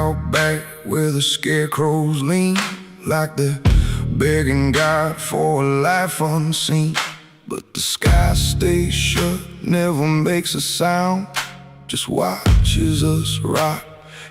out back where the scarecrows lean, like they're begging God for a life unseen. But the sky stays shut, never makes a sound, just watches us rot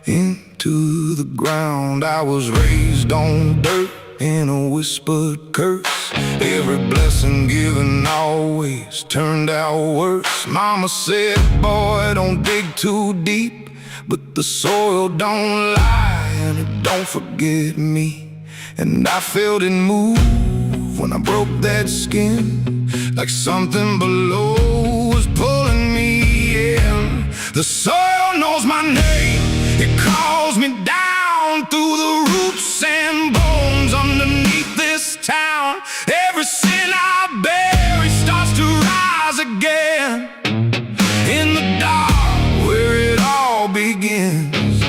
into the ground. I was raised on dirt in a whispered curse. Every blessing given always turned out worse. Mama said, boy, don't dig too deep, but the soil don't lie and it don't forget me. And I felt it move when I broke that skin, like something below was pulling me in. The soil knows my name, it calls me down through the roots and bones underneath this town. Every sin I bear, it starts to rise again in the dark where it all begins.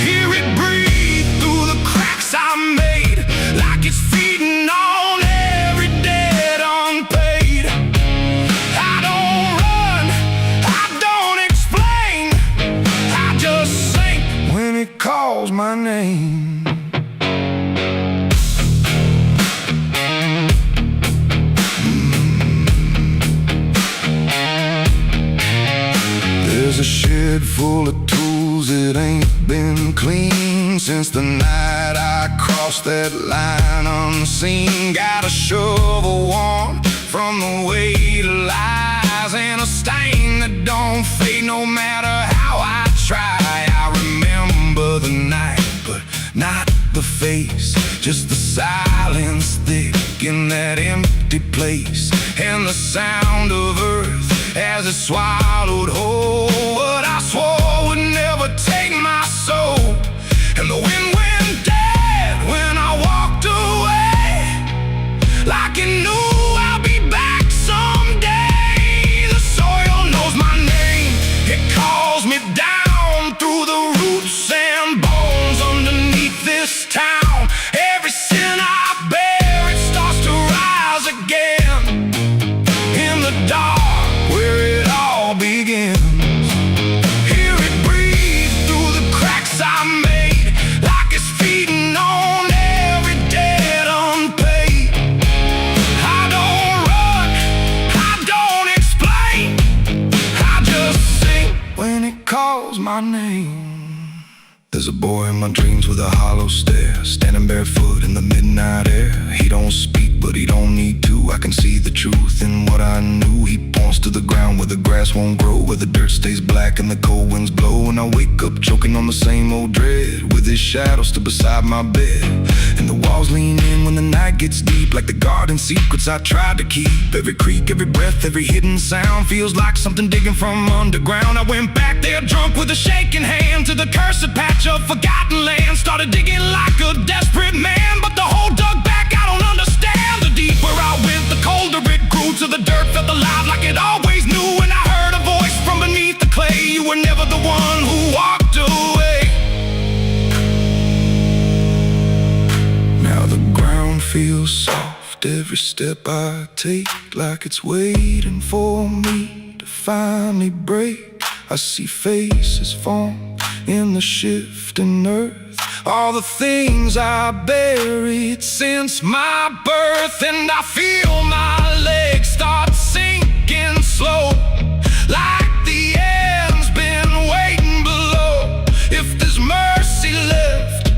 Hear it breathe through the cracks I made, like it's feeding on every debt unpaid. I don't run, I don't explain, I just sink when it calls my name. There's a shed full of tools that ain't been clean since the night I crossed that line unseen. Got a shovel worn from the weight of lies, and a stain that don't fade no matter how I try. I remember the night, but not the face, just the silence thick in that empty place, and the sound of earth as it swallowed whole what I swore would never take my soul. And the wind went dead when I walked away, like it knew I'll be back someday. The soil knows my name, it calls me down through the roots and bones underneath this town. Every sin I bear, it starts to rise again in the dark where it all begins. Hear it breathe through the cracks I made, like it's feeding on every debt unpaid. I don't run, I don't explain, I just sing when it calls my name. There's a boy in my dreams with a hollow stare, standing barefoot in the midnight air. He don't speak, but he don't need to. I can see the truth in what I knew. He points to the ground where the grass won't grow, where the dirt stays black and the cold winds blow. And I wake up choking on the same old dread, with his shadow still beside my bed. And the walls lean in when the night gets deep, like the garden secrets I tried to keep. Every creak, every breath, every hidden sound feels like something digging from underground. I went back there drunk with a shaking hand to the cursed patch of forgotten land. Started digging like a desperate man, but the hole dug back, I don't understand. The deeper I went, the colder it grew, to the dirt felt alive like it always knew. And I heard a voice from beneath the clay, you were never the one who walked away. Now the ground feels soft, every step I take, like it's waiting for me to finally break. I see faces form in the shifting earth, all the things I buried since my birth. And I feel my legs start sinking slow, like the end's been waiting below. If there's mercy left,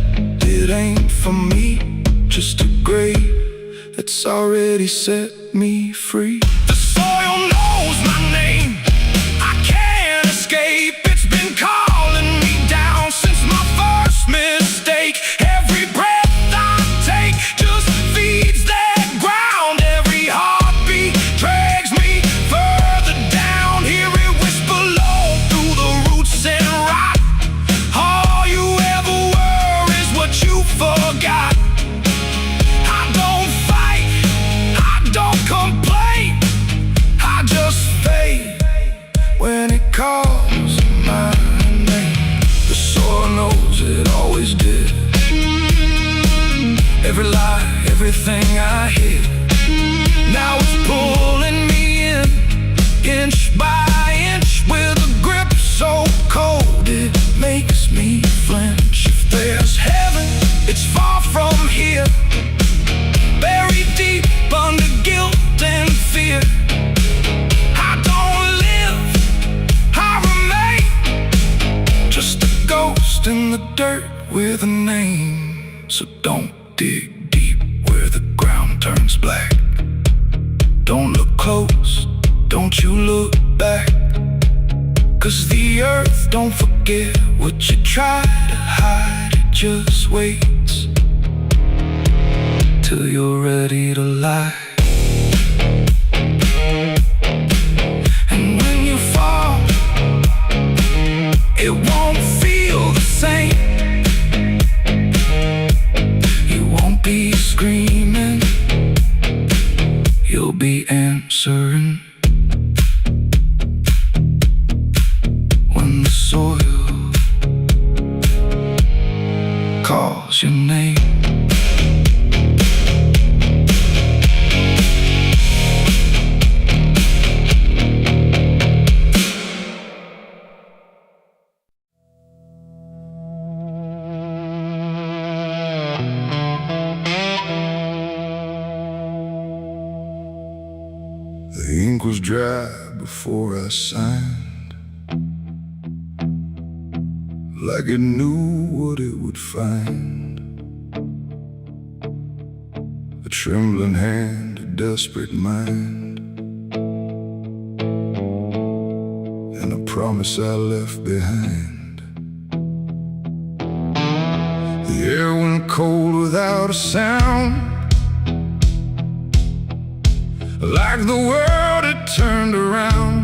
it ain't for me, just a grave that's already set me free. The soil knows my name, I can't escape. It's been calling me down since my first mistake. Every breath I take just feeds that ground. Every heartbeat drags me further down. Hear it whisper low through the roots and rot. All you ever were is what you forgot. I don't fight, I don't complain, with a name. So don't dig deep where the ground turns black. Don't look close, don't you look back, 'cause the earth don't forget what you try to hide. It just waits till you're ready to lie. And when you fall, it won't feel the same. You won't be screaming, you'll be answering. When the soil calls your name. The ink was dry before I signed, like it knew what it would find. A trembling hand, a desperate mind, and a promise I left behind. The air went cold without a sound, like the world had turned around,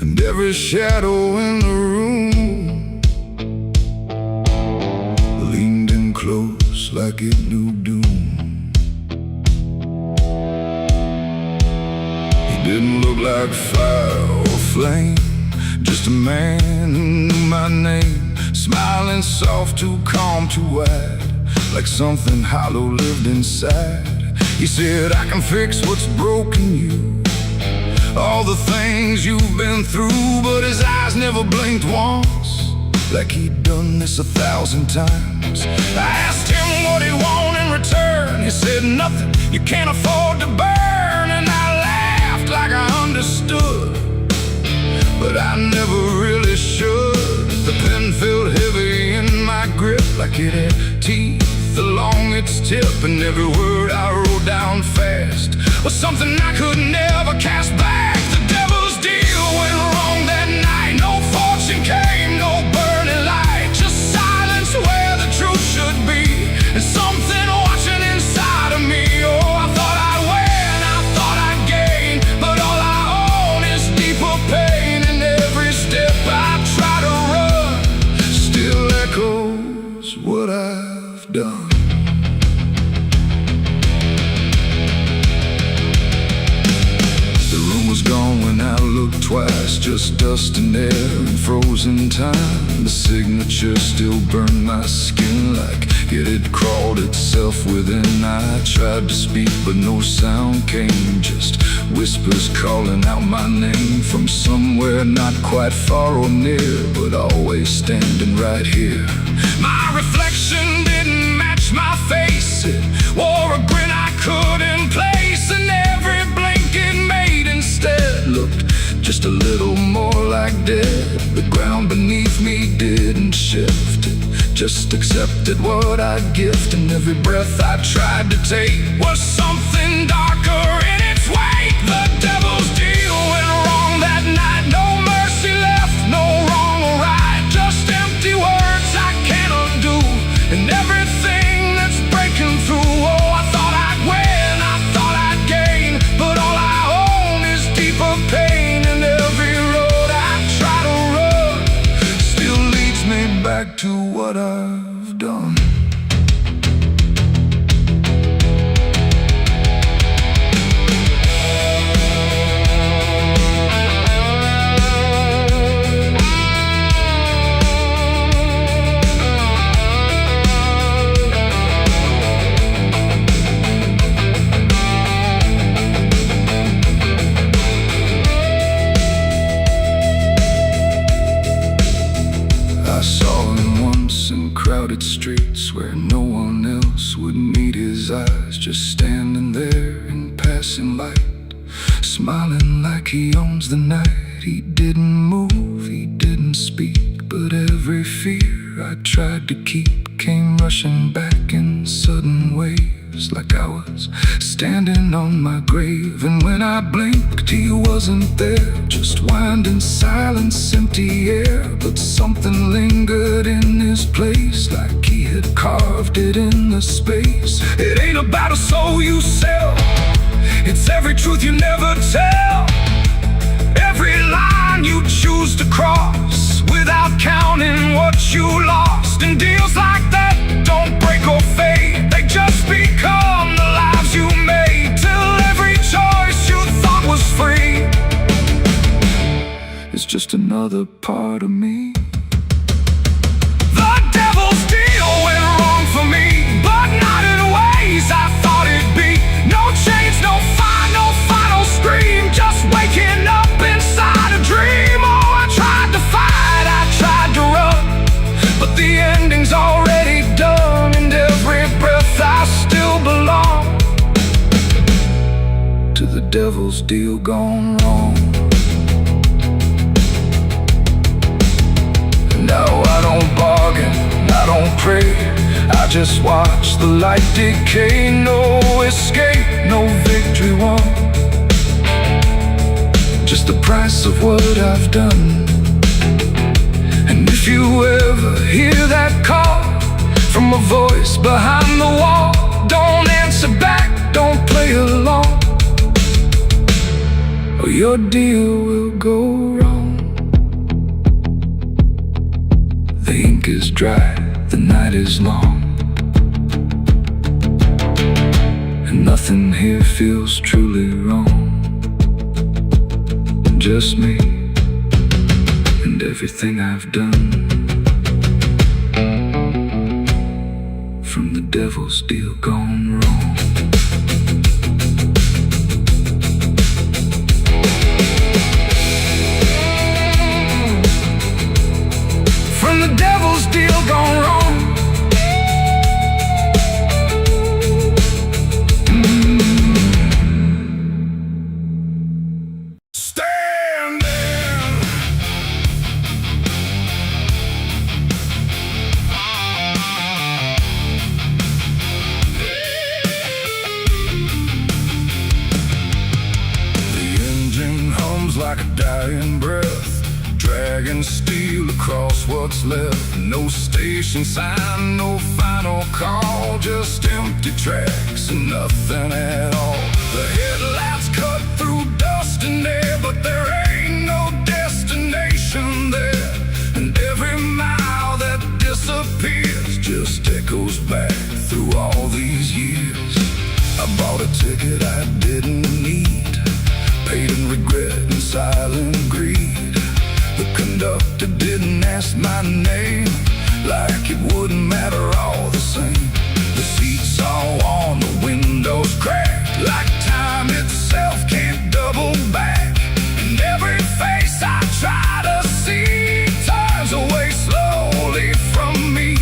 and every shadow in the room leaned in close like it knew doom. He didn't look like fire or flame, just a man who knew my name, smiling soft, too calm, too wide, like something hollow lived inside. He said, I can fix what's broken you, all the things you've been through. But his eyes never blinked once, like he'd done this 1,000 times. I asked him what he wanted in return. He said, nothing you can't afford to burn. And I laughed like I understood, but I never really should. The pen felt heavy in my grip, like it had teeth along its tip, and every word I wrote down fast was something I could never cast back. The devil's deal went wrong that night. No fortune came, no burning light, just silence where the truth should be, and something watching inside of me. Oh, I thought I'd win, I thought I'd gain, but all I own is deeper pain. And every step I try to run still echoes what I've done. Gone when I looked twice, just dust and air and frozen time. The signature still burned my skin like it had crawled itself within. I tried to speak but no sound came, just whispers calling out my name from somewhere not quite far or near, but always standing right here. My reflection didn't match my face, it wore a grin I couldn't place, and every blink it made instead looked just a little more like dead. The ground beneath me didn't shift, it just accepted what I'd gift, and every breath I tried to take was something darker in its wake. The devil's deal went wrong that night. No mercy left, no wrong or right, just empty words I can't undo, and everything that's breaking through. Oh, I thought I'd win, I thought I'd gain, but all I own is deeper pain. And every road I try to run still leads me back to what I've done. Crowded streets where no one else would meet his eyes, just standing there in passing light, smiling like he owns the night. He didn't move, he didn't speak, but every fear I tried to keep came rushing back in sudden waves, like I was standing on my grave. And when I blinked, he wasn't there, just winding silence, empty air. But something lingered in his place, like he had carved it in the space. It ain't about a soul you sell, it's every truth you never tell, every line you choose to cross without counting what you lost. And deals like that don't break or fade, they just become the lives you made, till every choice you thought was free is just another part of me. The devil's deal went wrong for me, but not in ways I thought it'd be. No chains, no fire, no final scream, just waking up inside a dream. Oh, I tried to fight, I tried to run, but the ending's already done. And every breath I still belong to the devil's deal gone wrong. No, I don't bargain, I don't pray, I just watch the light decay. No escape, no victory won, just the price of what I've done. And if you ever hear that call from a voice behind the wall, don't answer back, don't play along, or your deal will go wrong. The ink is dry, the night is long, and nothing here feels truly wrong. Just me and everything I've done, from the devil's deal gone wrong. From the devil's deal gone wrong. Like a dying breath, dragging steel across what's left. No station sign, no final call, just empty tracks and nothing at all. The headlights cut through dust and air, but there ain't no destination there. And every mile that disappears just echoes back through all these years. I bought a ticket I didn't need, paid in regret and silent greed. The conductor didn't ask my name, like it wouldn't matter all the same. The seats all on, the windows cracked, like time itself can't double back. And every face I try to see turns away slowly from me.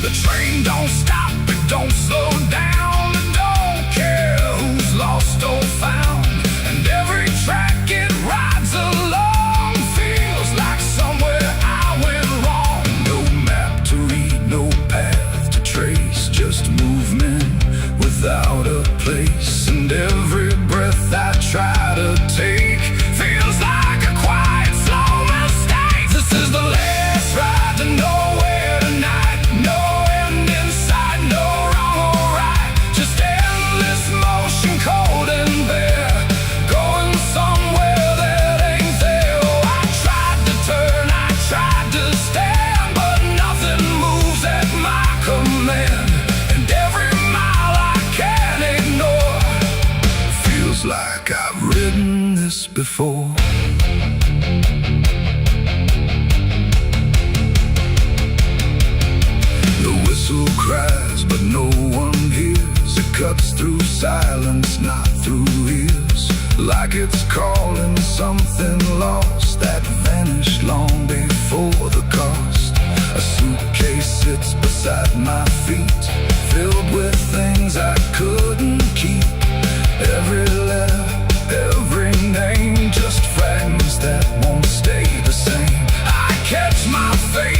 The train don't stop, it don't slow down, it don't care who's lost or found. And every track it rides along feels like somewhere I went wrong. No map to read, no path to trace, just movement without a place. And every breath I try to take feels like a quiet, slow mistake. This is the last ride to nowhere tonight. No end in sight, no wrong or right, just endless motion, cold and bare, going somewhere that ain't there. Oh, I tried to turn, I tried to stand, but nothing moves at my command. And every mile I can't ignore feels like I've ridden this before. The whistle cries, but no one hears. It cuts through silence, not through ears, like it's calling something lost that vanished long before the cost. A suitcase sits beside my feet, filled with things I couldn't keep. Every letter, every name, just fragments that won't stay the same. I catch my fate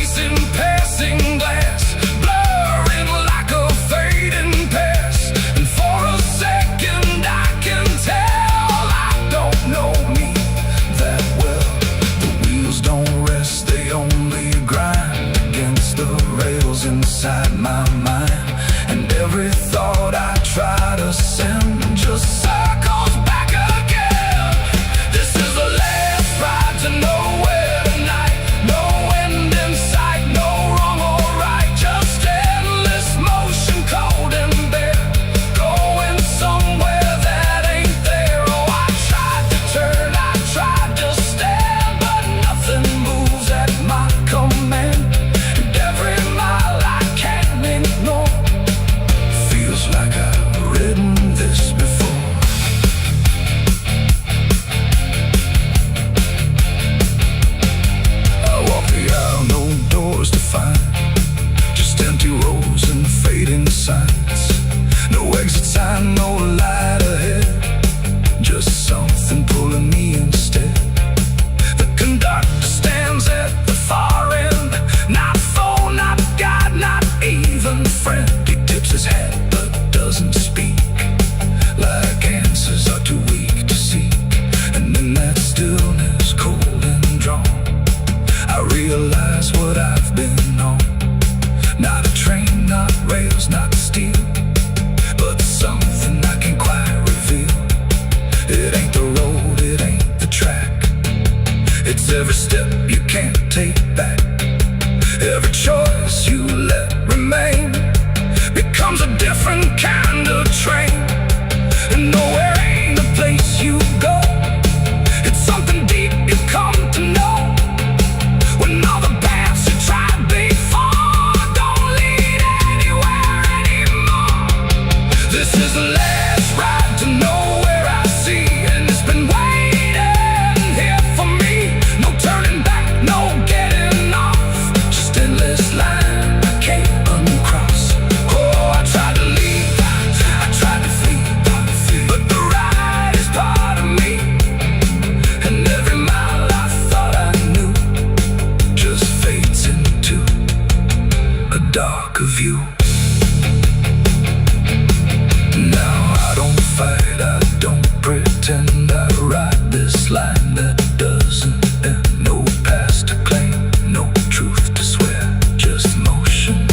pretend I write this line that doesn't end. No past to claim, no truth to swear, just motion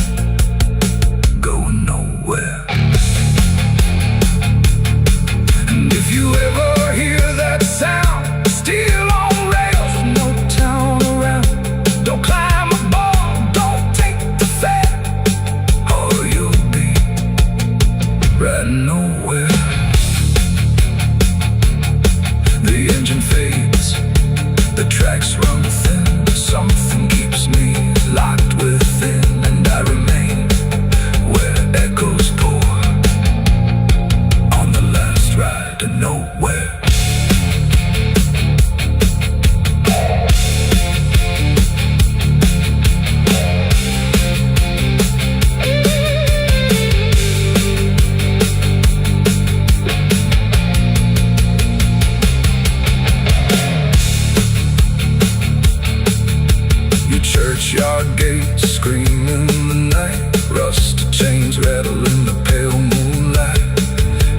going nowhere. And if you ever hear that sound, still on rails with no town around, don't climb aboard, don't take the fare, or you'll be riding nowhere. The engine fades, the tracks run thin, something keeps me locked within, and I remain where echoes pour on the last ride to nowhere. Churchyard gates scream in the night, rusted chains rattle in the pale moonlight.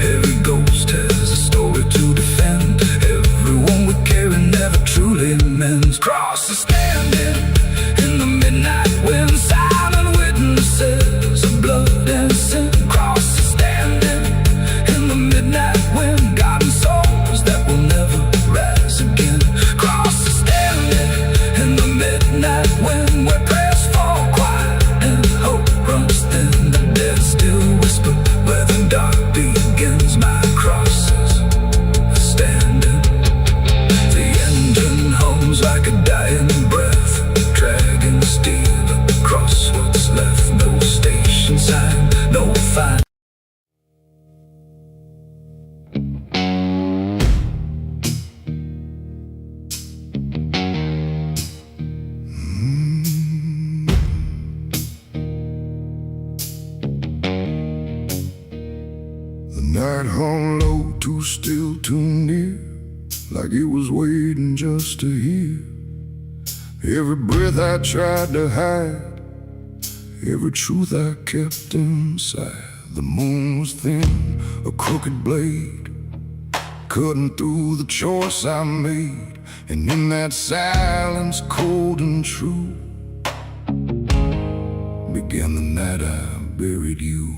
Every ghost has a story to defend. Everyone we carry never truly mends. Crosses standing in the midnight wind, silent witnesses of blood and sin. Crosses standing in the midnight wind, guiding souls that will never rise again. Crosses standing in the midnight wind, where prayers fall quiet and hope runs thin. The dead still whisper where the dark begins. My crosses standing. The engine hums like a dying breath, dragging steel across what's left. No station sign, no fine. The night hung low, too still, too near, like it was waiting just to hear. Every breath I tried to hide, every truth I kept inside. The moon was thin, a crooked blade, cutting through the choice I made. And in that silence, cold and true, began the night I buried you.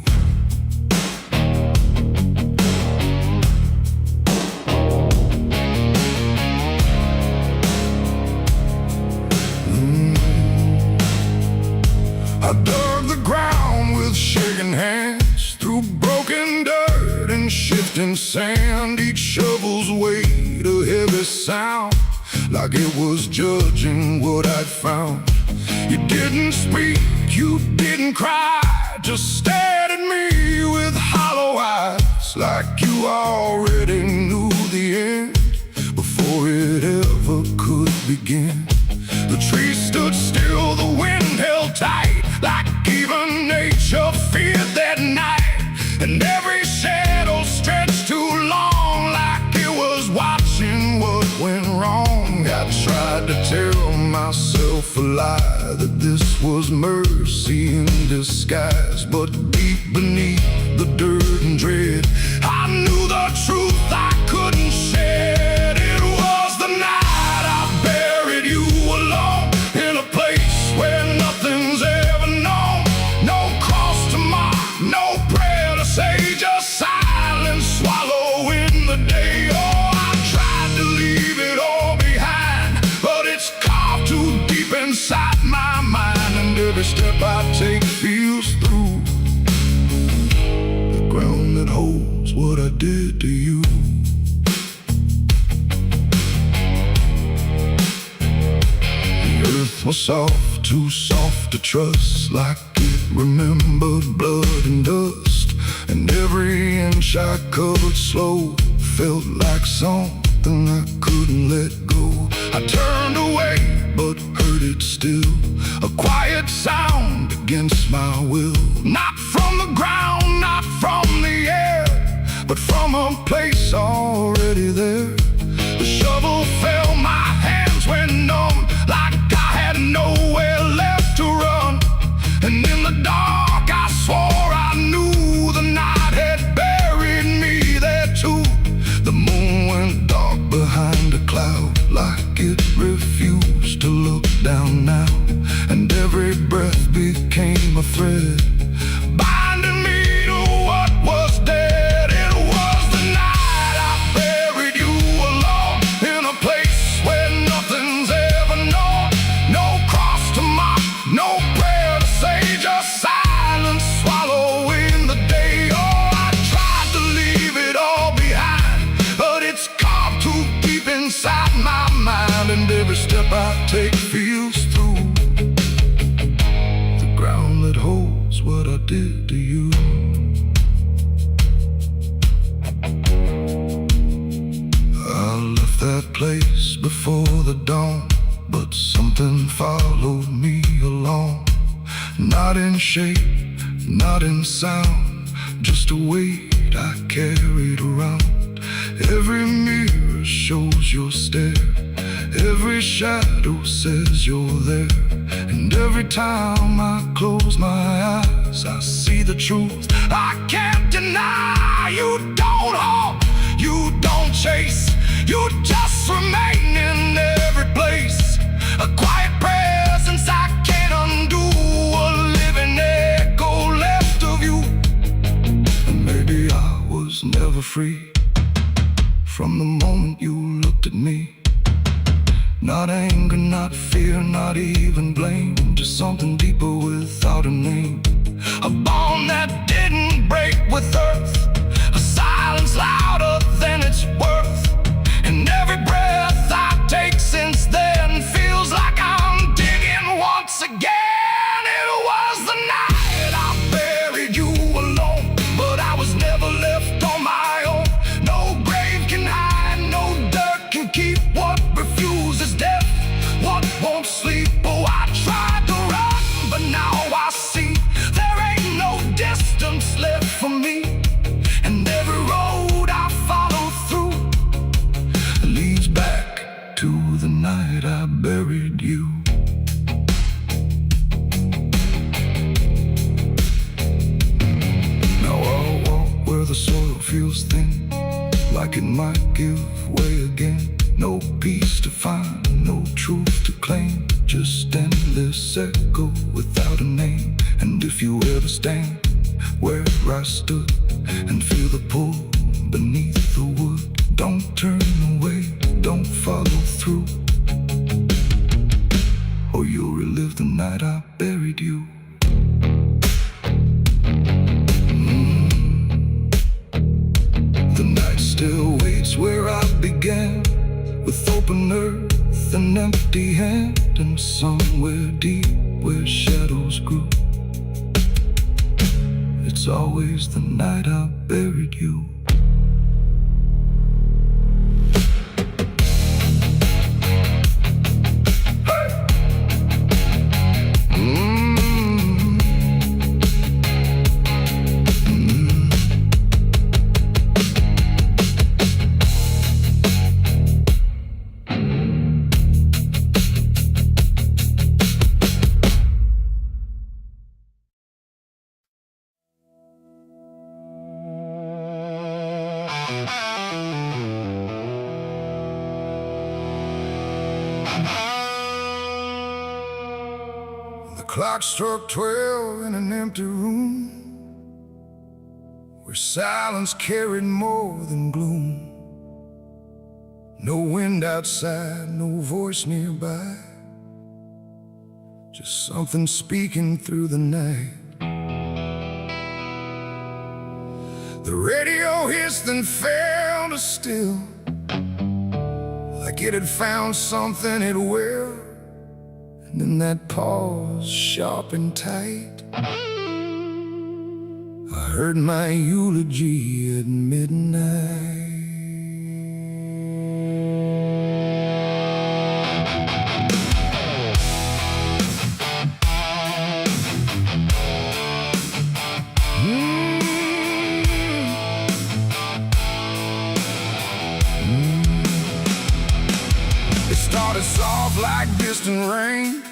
I dug the ground with shaking hands, through broken dirt and shifting sand. Each shovel's weight a heavy sound, like it was judging what I'd found. You didn't speak, you didn't cry, just stared at me with hollow eyes, like you already knew the end before it ever could begin. The trees stood still, the wind held tight, like even nature feared that night. And every shadow stretched too long, like it was watching what went wrong. I tried to tell myself a lie, that this was mercy in disguise. But deep beneath the dirt and dread, I knew the truth I couldn't shed. It was the night I buried you alone, in a place where nothing's ever known. No cross to mark, no prayer to say, just silence swallowing the day. Oh, I tried to leave it all behind, but it's carved too deep inside my mind. And every step I take feels through the ground that holds what I did to you. Earth was soft, too soft to trust, like it remembered blood and dust. And every inch I covered slow felt like something I couldn't let go. I turned away, but heard it still, a quiet sound against my will. Not from the ground, not from the air, but from a place already there. The shovel fell, my hands went numb, like I had nowhere left to run. And in the dark I swore I knew the night had buried me there too. The moon went a cloud, like it refused to look down now. And every breath became a thread, binding me to what was dead. It was the night I buried you alone, in a place where nothing's ever known. No cross to mark, no prayer to say, just silence swallowing the day. Oh, I tried to leave it all behind, but it's carved too deep inside my mind. And every step I take feels through the ground that holds what I did to you. I left that place before the dawn, but something followed me along. Not in shape, not in sound, just a weight I carried around. Every mirror shows your stare, every shadow says you're there. And every time I close my eyes, I see the truth I can't deny. You don't haunt, you don't chase, you just remain in every place. A quiet presence I can't undo, a living echo left of you. And maybe I was never free from the moment you looked at me. Not anger, not fear, not even blame, just something deeper without a name. A bond that didn't break with earth, a silence louder than its worth. And every breath I take since then feels like I'm digging once again. It was the night I buried you alone, but I was never left on my own. No grave can hide, no dirt can keep what refuses death, what won't sleep. Oh, I tried to run, but now I see there ain't no distance left for me. And every road I follow through leads back to the night I buried you. Now I'll walk where the soil feels thin, like it might give way again. No peace to find, no truth to claim, just endless echo without a name. And if you ever stand where I stood and feel the pull beneath the wood, don't turn away, don't follow through, or you'll relive the night I buried you. The night still waits where I began, with open earth and empty hand, and somewhere deep where shadows grew, it's always the night I buried you. The clock struck 12 in an empty room, where silence carried more than gloom. No wind outside, no voice nearby, just something speaking through the night. The radio hissed and fell to still, like it had found something it will. And in that pause, sharp and tight, I heard my eulogy at midnight. It started soft like distant rain,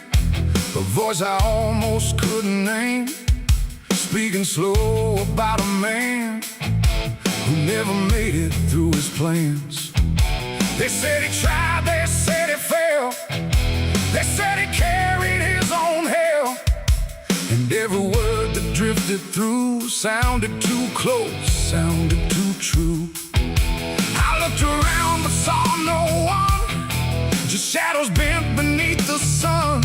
a voice I almost couldn't name, speaking slow about a man who never made it through his plans. They said he tried, they said he failed. They said he carried his own hell. And every word that drifted through sounded too close, sounded too true. I looked around but saw no one, just shadows bent beneath the sun,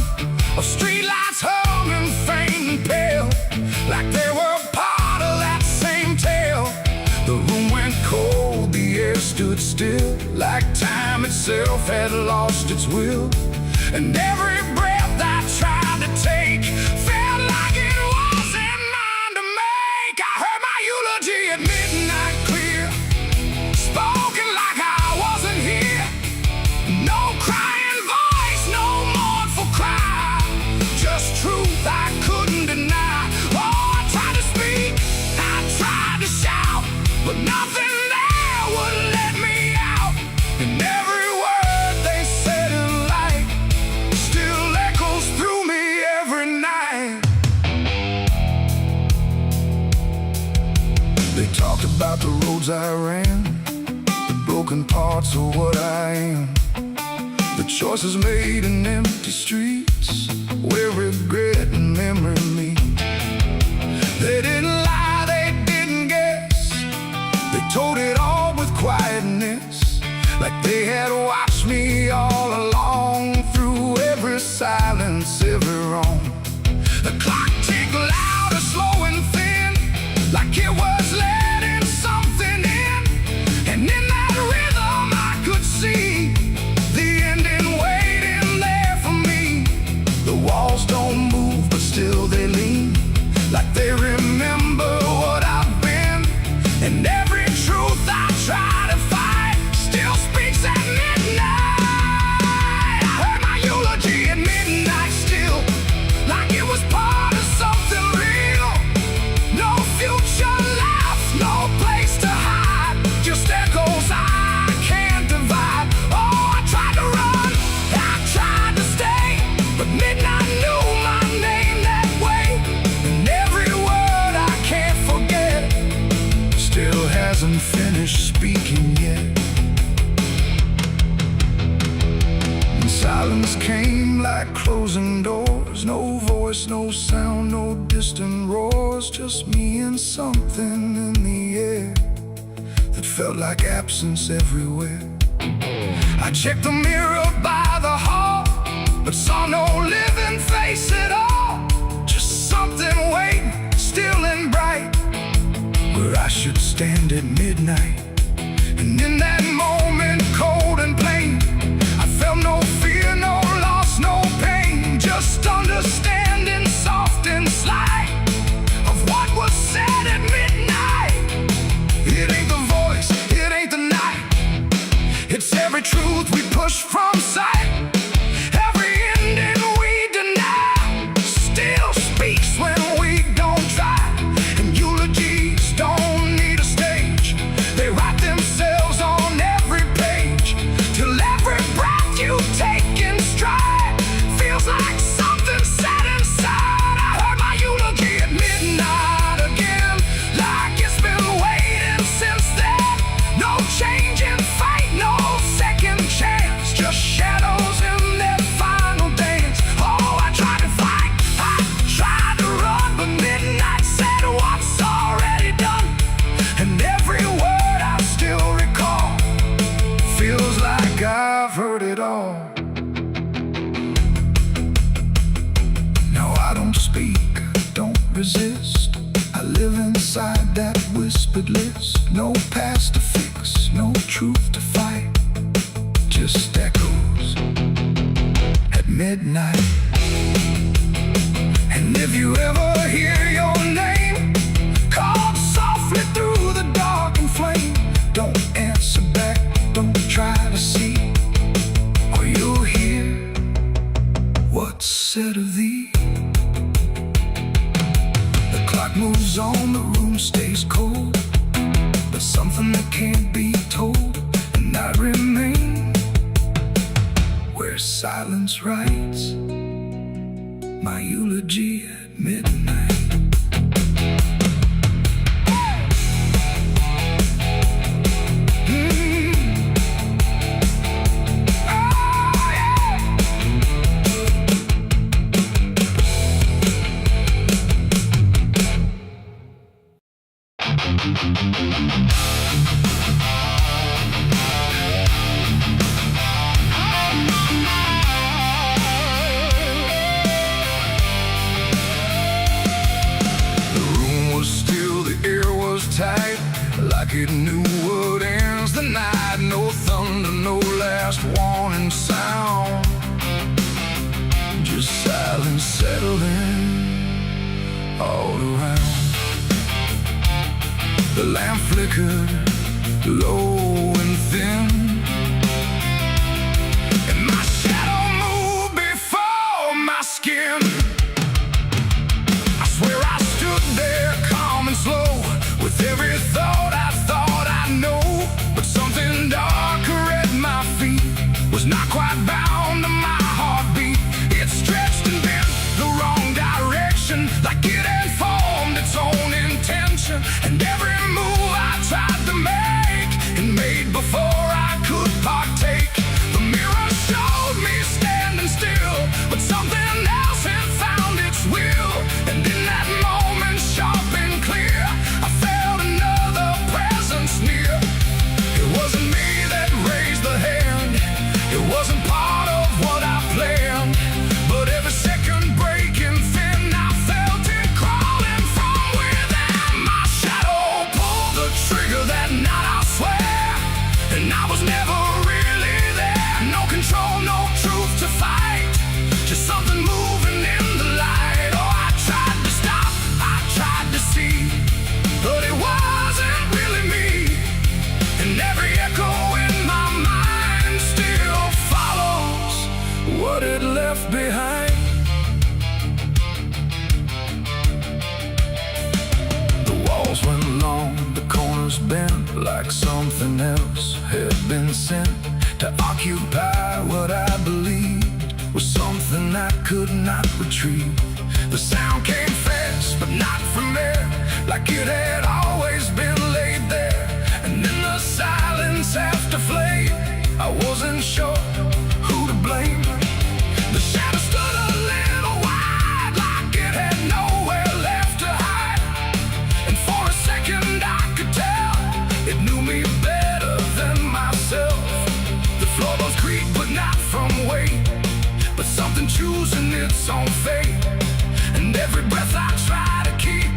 of streetlights humming faint and pale, like they were part of that same tale. The room went cold, the air stood still, like time itself had lost its will. And every breath I tried to take felt like it wasn't mine to make. I heard my eulogy at midnight clear, spoken like I wasn't here. No crying voice, no mournful cry, just truth I couldn't deny. Oh, I tried to speak, I tried to shout, but nothing there would let me out. And every word they said in light still echoes through me every night. They talked about the roads I ran, the broken parts of what I am, the choices made in empty streets where regret and memory meet. They didn't lie, they didn't guess, they told it all with quietness, like they had watched me all along, through every silence, every wrong. The clock ticked loud and slow and thin, like it was letting something in. And in that rhythm I could see the ending waiting there for me. The walls don't move but still they lean, like they remember what I've been. And every truth I try to fight still speaks at midnight. I heard my eulogy at midnight still, like it was part of something real. No future left, no place to hide, just echoes I can't divide. Oh, I tried to run, I tried to stay, but midnight knew my name that way. And every word I can't forget still hasn't finished speaking yet. And silence came like closing doors, no voice, no sound, no distant roars, just me and something in the air that felt like absence everywhere. I checked the mirror by the hall, but saw no living face at all, just something waiting, still and bright, where I should stand at midnight. And in that moment, cold and plain, I felt no fear, no loss, no pain, just understanding, soft and slight, of what was said at midnight. It ain't the voice, it ain't the night, it's every truth we push from sight. Every ending we deny still speaks when we don't try. And eulogies don't need a stage, they write themselves on every page, till every breath you take in stride feels like something set inside. I heard my eulogy at midnight again, like it's been waiting since then. No change in fate, no second chance, just shadows in their final dance. Oh, I tried to fight, I tried to run, but midnight said what's already done. And every word I still recall feels like I've heard it all. Now I don't speak, don't resist, I live inside that whispered list. No past to fix, no truth to fight, just echoes at midnight. And if you ever hear your name called softly through the dark and flame, don't answer back, don't try to see, or you'll hear what's said of thee. The clock moves on, the room stays cold, but something that can't be told, and I remain where silence writes my eulogy at midnight. it knew what ends the night. No thunder, no last warning sound, just silence settling all around. The lamp flickered low and thin, and my shadow moved before my skin. I swear I stood there calm and slow, with every thought I know. But something darker at my feet was not quite bound to my heartbeat. It stretched and bent the wrong direction, like it had formed its own intention. And every move I tried to make, and made before I could partake. The mirror showed me standing still, but something else had found its will. And in that moment, sharp and clear, I felt another presence near. It wasn't me that raised the hand, it wasn't part of what I planned. But every second breaking thin, I felt it crawling from within. My shadow pulled the trigger that night, I swear, and I was never really there. No control, no truth to fight, just something moving in the light. Oh, I tried to stop, I tried to see, but it wasn't really me. And every echo in my mind still follows what it left behind. The walls went long, the corners bent, like something else had been sent to occupy what I believed was something I could not retrieve. The sound came fast, but not from there, like it had always been laid there. And in the silence after flame, I wasn't sure who to blame. The shadow stood a little wide, like it had nowhere left to hide. And for a second I could tell it knew me better than myself. The floorboards creak, but not from weight, but something choosing its own fate. And every breath I try to keep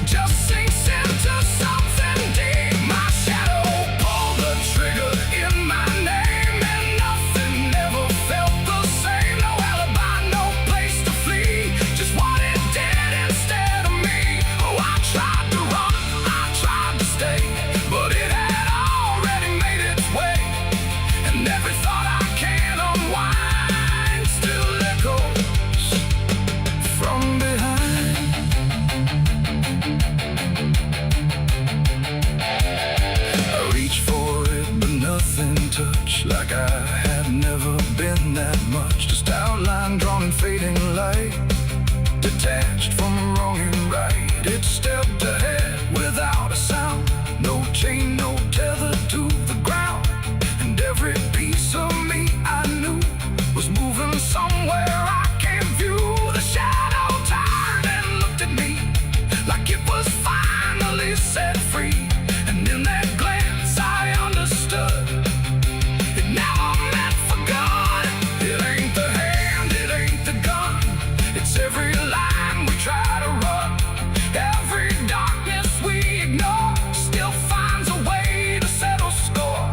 just sinks into something deep. My shadow pulled the trigger in my name, and nothing ever felt the same. No alibi, no place to flee, just what it did instead of me. Oh, I tried to run, I tried to stay, but it had already made its way. And every thought I can unwind still echoes from behind. I reached for it, but nothing touched, like I had never been that much. Just outline drawn in fading light, detached from wrong and right. It stepped ahead without a sound, no chain, no tether to the ground. And every piece of me I knew was moving somewhere I can't view. The shadow turned and looked at me, like it was finally set free. And in that glance I understood it never meant for good. It ain't the hand, it ain't the gun, it's every line we try to run. Every darkness we ignore still finds a way to settle score.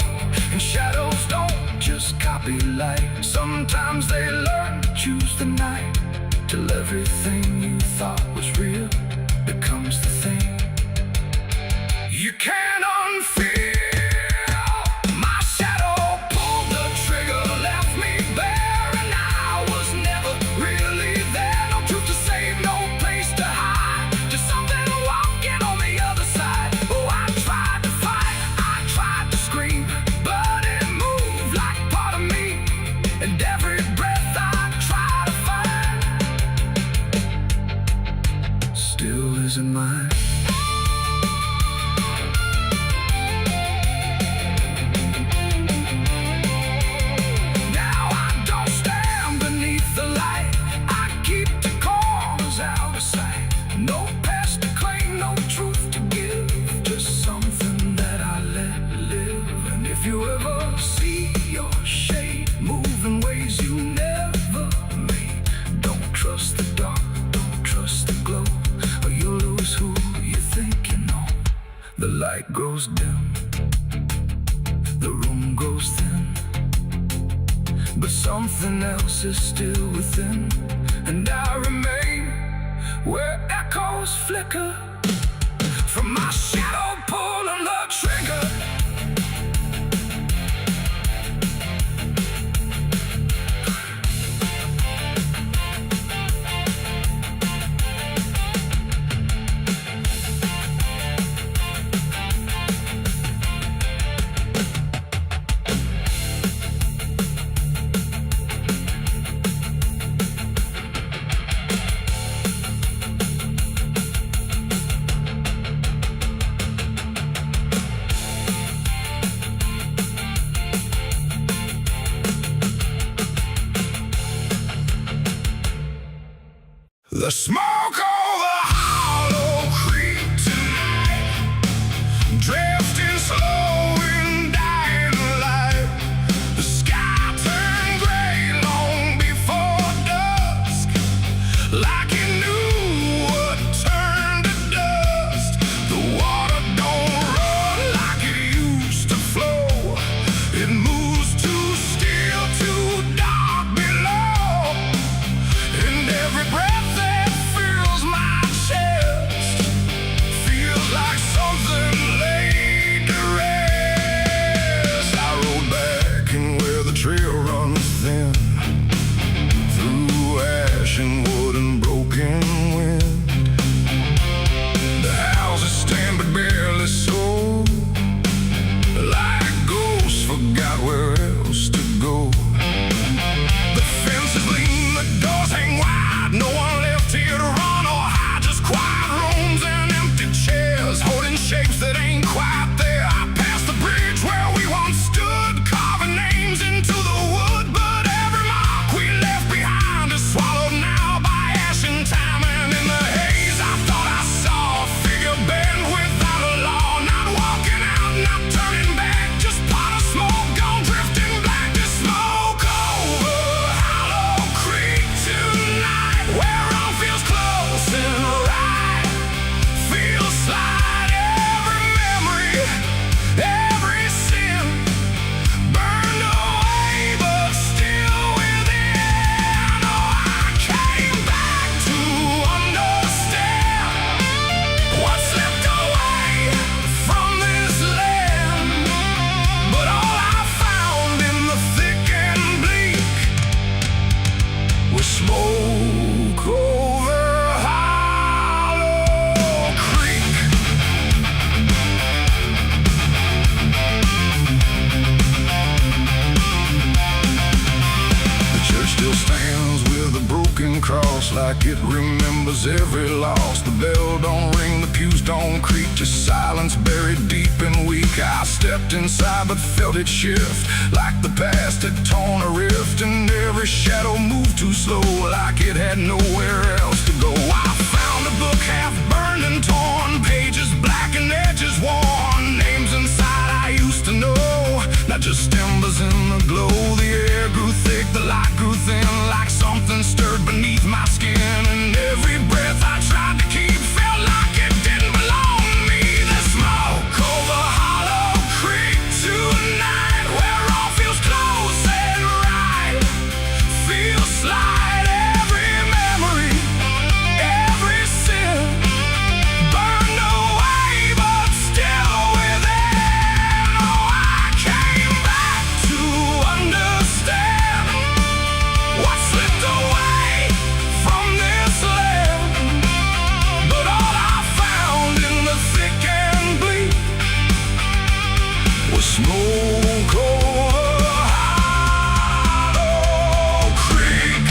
And shadows don't just copy light, sometimes they learn to choose the night, till everything you thought was real becomes the thing you can't unfeel. My shadow pulled the trigger, left me bare, and I was never really there. No truth to save, no place to hide, just something walking on the other side. Oh, I tried to fight, I tried to scream, but it moved like part of me. And every breath I try to find still isn't mine. but something else is still within, and I remain where echoes flicker from my shadow pulling the trigger. The smoke over Hollow Creek tonight, drifting slow and dying light. The sky turned gray long before dusk, like it knew what turned to dust. The water don't run like it used to flow. It moves too still, too dark below, and every breath like it remembers every loss. The bell don't ring, the pews don't creak, just silence buried deep and weak. I stepped inside but felt it shift, like the past had torn a rift, and every shadow moved too slow, like it had nowhere else to go. I found a book half burned and torn, pages black and edges worn, names inside I used to know, not just embers in the glow. The air grew thick, the light grew thin, like something stirred beneath my skin, and every breath I tried to keep felt like it didn't belong to me. The smoke over Hollow Creek tonight, where all feels close and right, feels slight. Every memory, every sin burned away, but still within. Oh, I came back to understand what slipped away from this land, but all I found in the thick and bleak was smoke over Hollow Creek.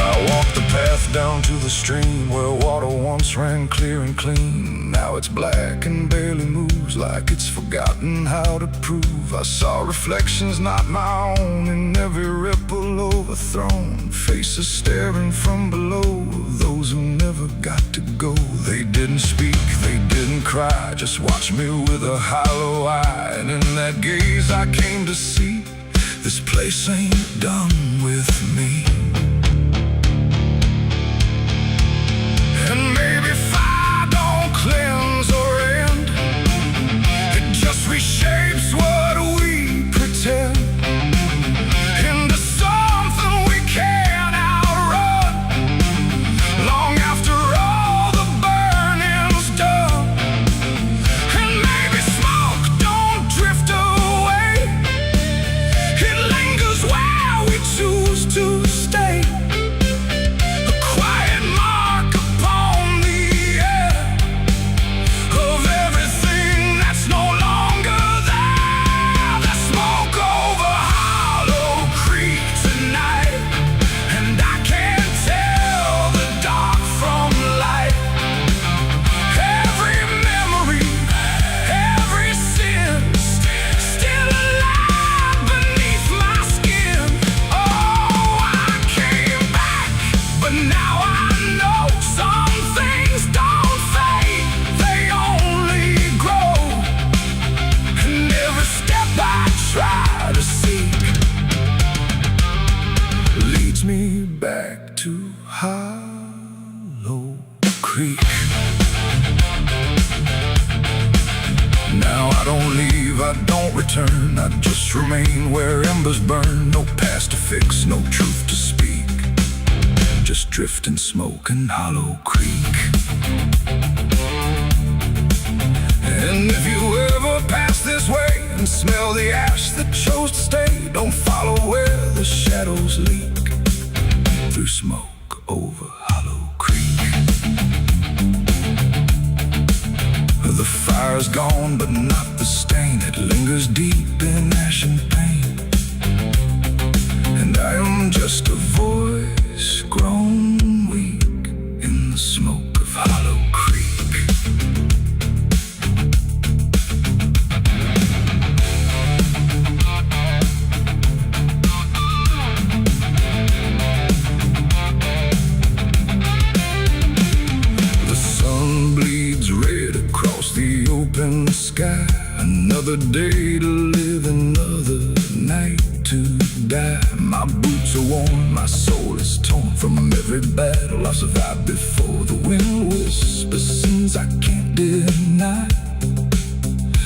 I walked the path down to the stream where water once ran clear and clean. Now it's black and barely moves, like it's forgotten how to prove. I saw reflections not my own in every ripple overthrown, faces staring from below, those who never got to go. They didn't speak, they didn't cry, just watched me with a hollow eye. And in that gaze I came to see, this place ain't done with me. And maybe fire don't cleanse or end, it just reshapes what we pretend into something we can't outrun. Long after all the burning's done, and maybe smoke don't drift away, it lingers where we choose to stay. A quiet mark upon the air of everything that's no longer there. The smoke over Hollow Creek tonight, and I can't tell the dark from light. Every memory, every sin, still alive beneath my skin. Oh, I came back, but now I know some things don't fade, they only grow. And every step I try to seek leads me back to Hollow Creek. Now I don't leave, I don't return, I just remain where embers burn. No past to fix, no truth to speak, just drift and smoke in Hollow Creek. And if you ever pass this way and smell the ash that chose to stay, don't follow where the shadows leak through smoke over Hollow Creek. The fire's gone, but not the stain. It lingers deep in ash and pain. And I am just a voice grown weak in the smoke of Hollow Creek. The sun bleeds red across the open sky. Another day to live, another night to die. My boots are worn, my soul is torn from every battle I've survived before. The wind whispers sins I can't deny.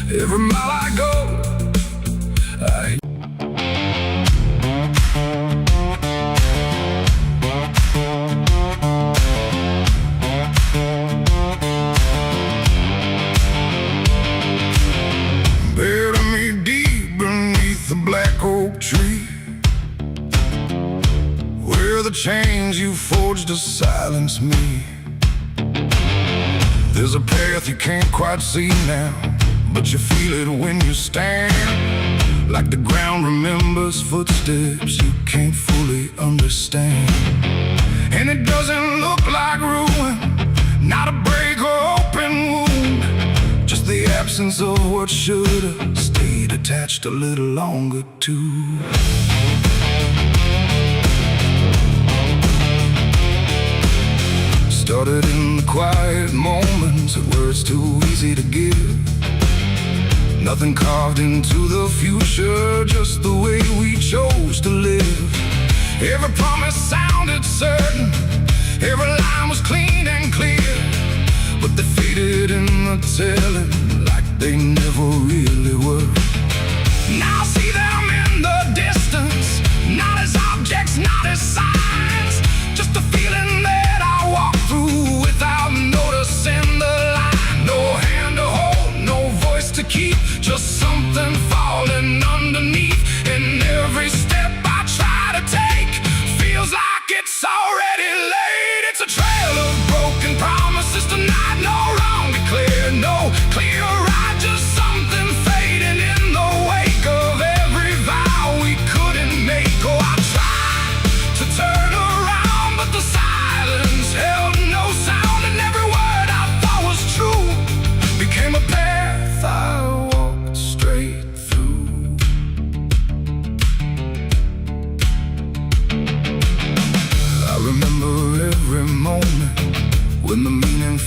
Every mile I go, I bury me deep beneath the black oak tree, where the chains you forged to silence me. There's a path you can't quite see now, but you feel it when you stand. Like the ground remembers footsteps you can't fully understand. And it doesn't look like ruin, not a break or open wound, just the absence of what should've stayed attached a little longer too. Started in the quiet moments where it's too easy to give. Nothing carved into the future, just the way we chose to live. Every promise sounded certain, every line was clean and clear, but they faded in the telling like they never really were. Now I see them in the distance, not as objects, not as signs, just a feeling that I walk through without noticing the line. No hand to hold, no voice to keep, just something falling underneath. And every step I try to take feels like it's already late. It's a trail of broken promises tonight, no wrong declared, no clear right, just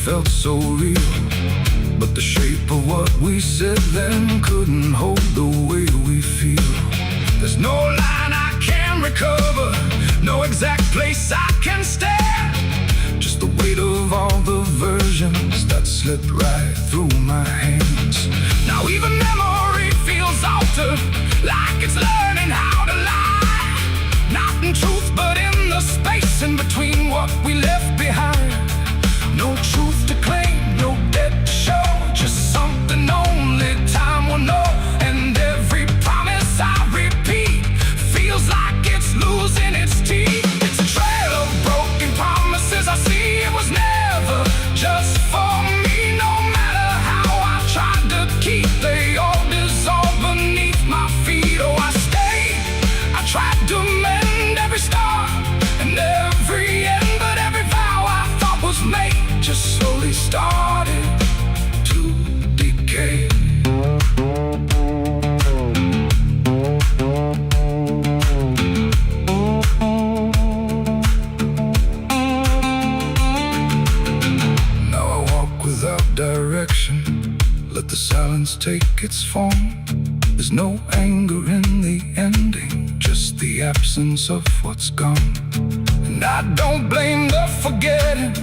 felt so real. But the shape of what we said then couldn't hold the way we feel. There's no line I can recover, no exact place I can stand. Just the weight of all the versions that slipped right through my hands. Now even memory feels altered, like it's learning how to lie. Not in truth, but in the space in between what we left behind. No truth to claim, no debt to show, just something only time will know. And every promise I repeat feels like it's losing its teeth. It's a trail of broken promises I see. It was never just for me. No matter how I tried to keep, they all dissolve beneath my feet. Oh, I stayed, I tried to mend every star and every end, but every vow I thought was made just slowly started to decay. Now I walk without direction, let the silence take its form. There's no anger in the ending, just the absence of what's gone. And I don't blame the forgetting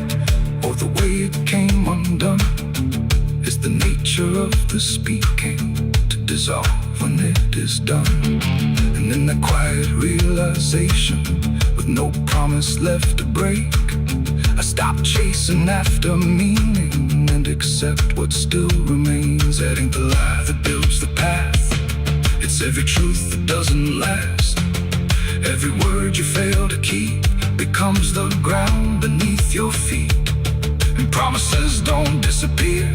or the way it came undone. It's the nature of the speaking to dissolve when it is done. And in the quiet realization, with no promise left to break, I stop chasing after meaning and accept what still remains. That ain't the lie that builds the path, it's every truth that doesn't last. Every word you fail to keep becomes the ground beneath your feet. And promises don't disappear,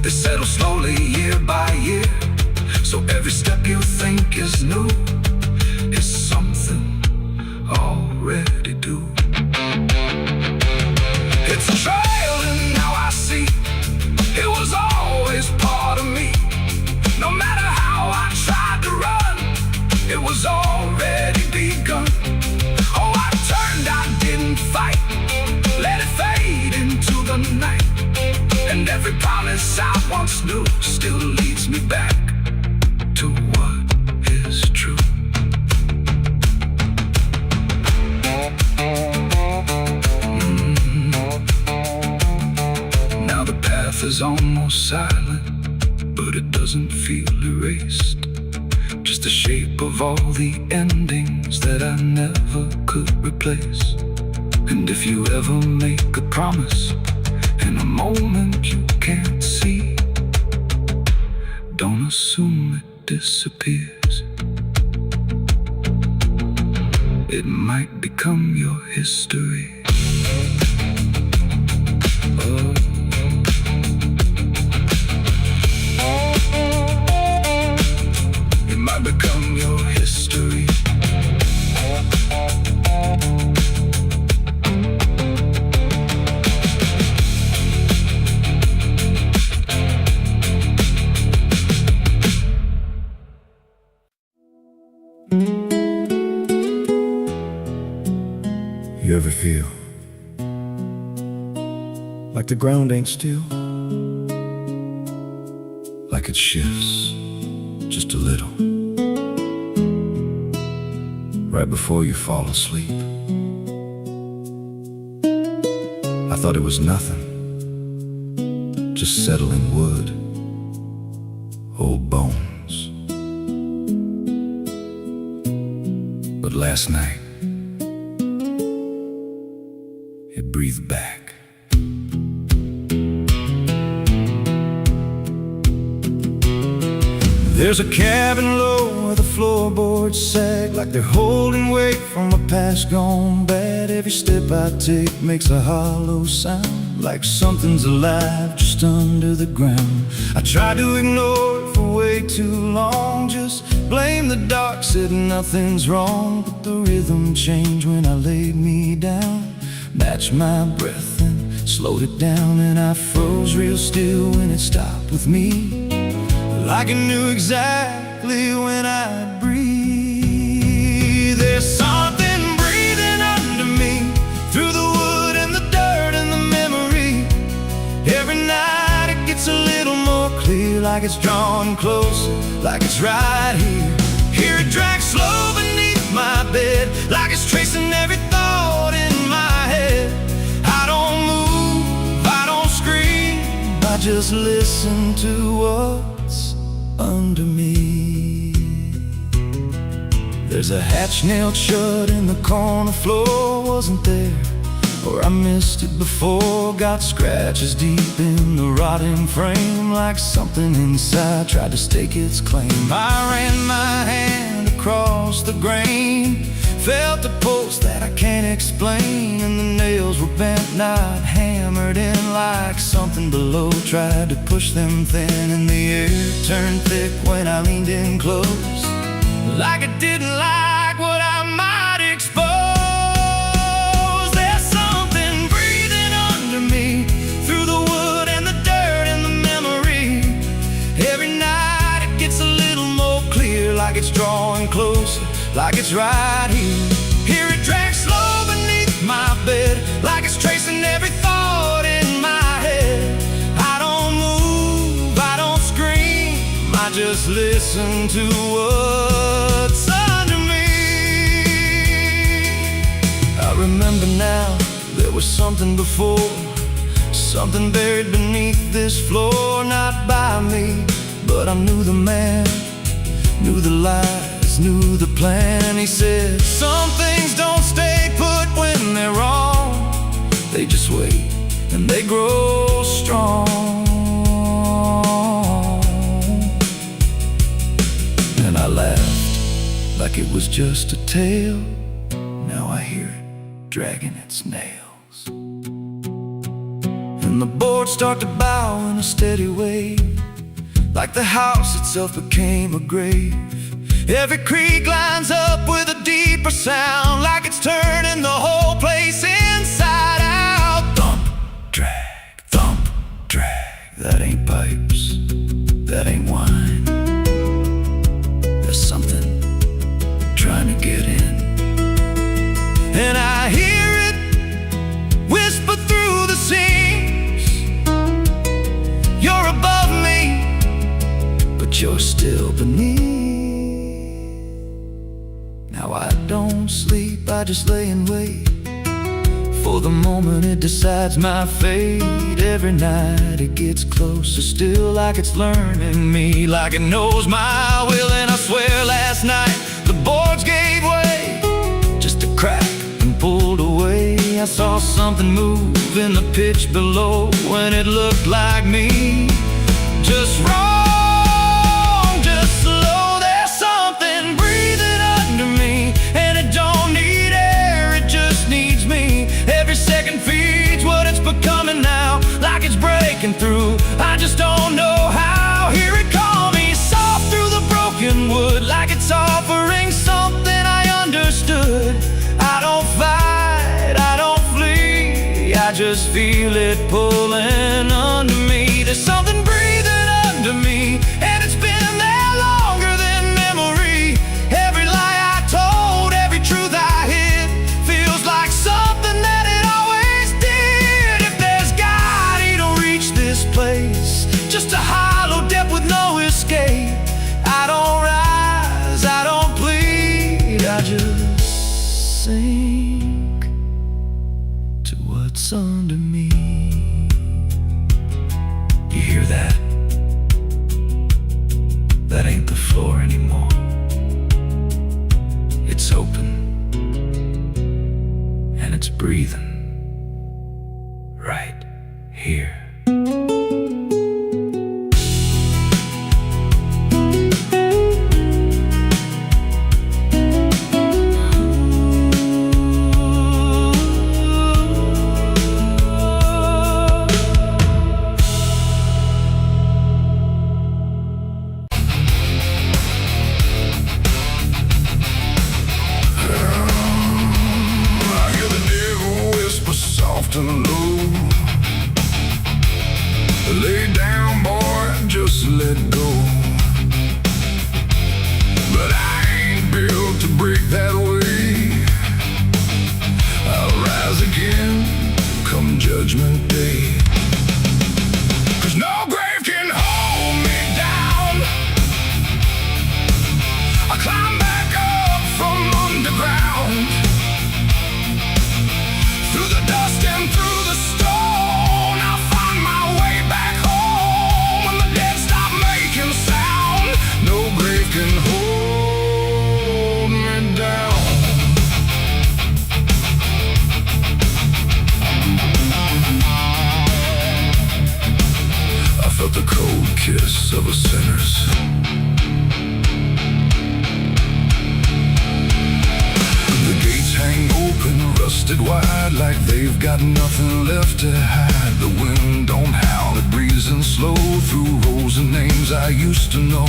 they settle slowly year by year. So every step you think is new is something already due. It's a trail and now I see it was always part of me. No matter how I tried to run, it was already begun. Oh, I turned, I didn't fight, let it fade into the night. And every promise I once knew still leads me back to what is true. Now the path is almost silent, but it doesn't feel erased. Just the shape of all the endings that I never could replace. And if you ever make a promise in a moment you can't see, don't assume it disappears. It might become your history. Oh. It might become your history. You ever feel like the ground ain't still? Like it shifts just a little right before you fall asleep. I thought it was nothing, just settling wood, old bones. But last night it breathed back. There's a cabin low where the floorboards sag like they're holding weight from a past gone bad. Every step I take makes a hollow sound, like something's alive just under the ground. I tried to ignore it for way too long, just blame the dark, said nothing's wrong. But the rhythm changed when I laid me down, matched my breath and slowed it down. And I froze real still when it stopped with me, like I knew exactly when I'd breathe. There's something breathing under me, through the wood and the dirt and the memory. like it's drawing close, like it's right here. Hear it drag slow beneath my bed, like it's tracing every thought in my head. I don't move, I don't scream, I just listen to what's under me. There's a hatch nailed shut in the corner floor, wasn't there? Or I missed it before. Got scratches deep in the rotting frame, like something inside tried to stake its claim. I ran my hand across the grain, felt a pulse that I can't explain, and the nails were bent, not hammered in, like something below tried to push them thin. And the air turned thick when I leaned in close, like it didn't like what I might expose. There's something breathing under me, through the wood and the dirt and the memory. Every night it gets a little more clear, like it's drawing closer, like it's right here. Hear it drag slow beneath my bed, like it's tracing every thought in my head. I don't move, I don't scream, I just listen to what's under me. I remember now, there was something before, something buried beneath this floor. Not by me, but I knew the man, knew the lies, knew the plan. He said, some things don't stay put when they're wrong, they just wait and they grow strong. And I laughed like it was just a tale. Now I hear it dragging its nails, and the boards start to bow in a steady way, like the house itself became a grave. Every creak lines up with a deeper sound, like it's turning the whole place inside out. Thump, drag, that ain't pipes, that ain't wine. There's something trying to get in, and I hear it whisper through the seams. You're above me, but you're still beneath. Now I don't sleep, I just lay and wait for the moment it decides my fate. Every night it gets closer still, like it's learning me, like it knows my will. And I swear last night the boards gave way, just a crack and pulled away. I saw something move in the pitch below, when it looked like me, just wrong, just slow. There's something breathing under me, and it don't need air, it just needs me. Every second feeds what it's becoming now, like it's breaking through, I just don't know how. Hear it call me soft through the broken wood, like it's offering something I understood. I don't fight, I don't flee, I just feel it pulling under me. There's something breathing under me, and it's been there longer than memory. Every lie I told, every truth I hid, feels like something that it always did. If there's God, he don't reach this place, just a hollow depth with no escape. I don't rise, I don't plead, I just sink to what's under me. You hear that? That ain't the floor anymore. It's open, and it's breathing right here. And low, lay down, boy, just let go. But I ain't built to break that way. I'll rise again come Judgment Day, 'cause no grave can hold me down. hearts of a sinners. The gates hang open, rusted wide, like they've got nothing left to hide. The wind don't howl, it breezes and slow through rows and names I used to know.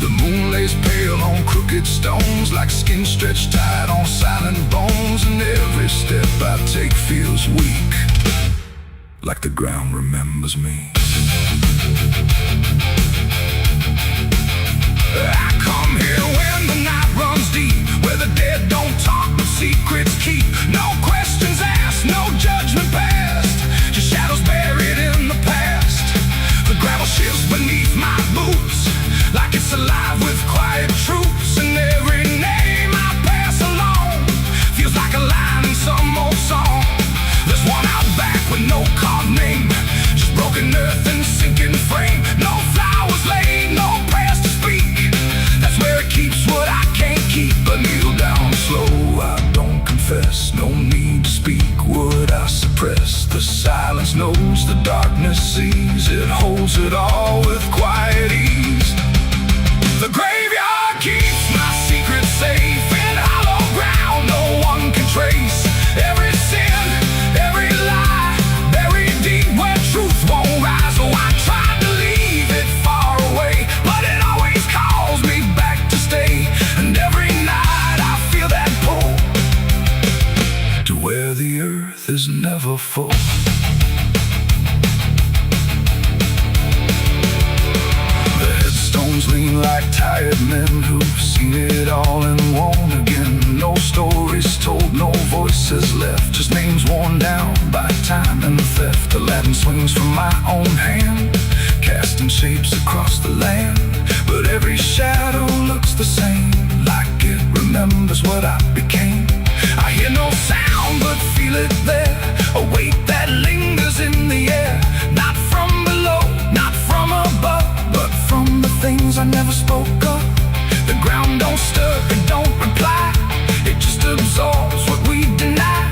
The moon lays pale on crooked stones, like skin stretched tight on silent bones. And every step I take feels weak, like the ground remembers me. I come here when the night runs deep, where the dead don't talk but secrets keep. No questions asked, no judgment passed, just shadows buried in the past. The gravel shifts beneath my boots, like it's alive with quiet troops. And every name I pass along feels like a line in some old song. There's one out back with no carved name, just broken earth and sinking frame. No flowers laid, no prayers to speak, that's where it keeps what I can't keep. But kneel down slow, I don't confess, no need to speak what I suppress. The silence knows, the darkness sees, it holds it all with quiet ease. The graveyard keeps my secret safe in hollow ground no one can trace. Every sin, every lie, buried deep where truth won't rise. Oh, I tried to leave it far away, but it always calls me back to stay. And every night I feel that pull to where the earth is never full. Lean like tired men who've seen it all and won't again. No stories told, no voices left, just names worn down by time and theft. The Latin swings from my own hand, casting shapes across the land. But every shadow looks the same, like it remembers what I became. I hear no sound but feel it there, a weight that lingers in the air. Not from below, not from above, but from the things I never spoke of. The ground don't stir, it don't reply, it just absorbs what we deny.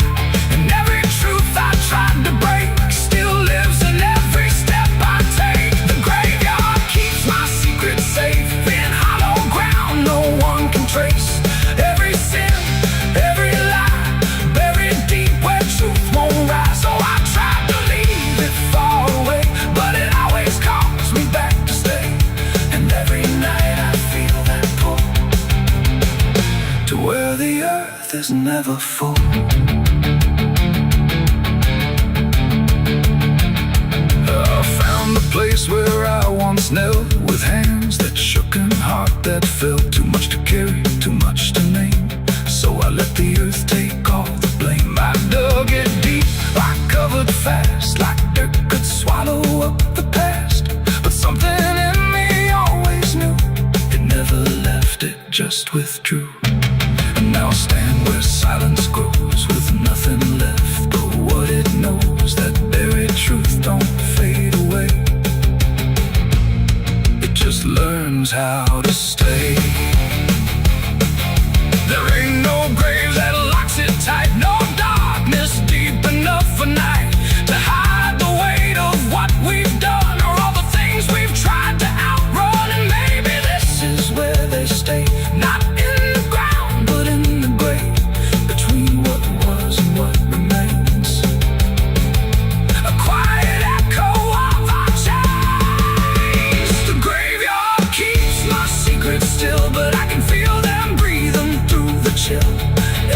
And every truth I tried to break still lives in every step I take. The graveyard keeps my secret safe in hollow ground no one can trace. Every sin, every lie, buried deep where truth won't rise. So I tried to leave it far away, but it always calls me back to stay. And every night I feel that pull to where the earth is never full. I found the place where I once knelt, with hands that shook and heart that felt. Too much to carry, too much to name, so I let the earth take all the blame. I dug it deep, I covered fast, like dirt could swallow up the past. But something in me always knew, it never left, it just withdrew. And now I stand where silence grows, with nothing left but what it knows. That buried truth don't fade away, it just learns how to stay. There ain't no grave that locks it tight, no darkness deep enough for night to hide the weight of what we've done, or all the things we've tried to outrun. And maybe this is where they stay, not in the ground but in the grave, between what was and what remains. A quiet echo of our chains. The graveyard keeps my secrets still, but I can feel them breathing through the chill.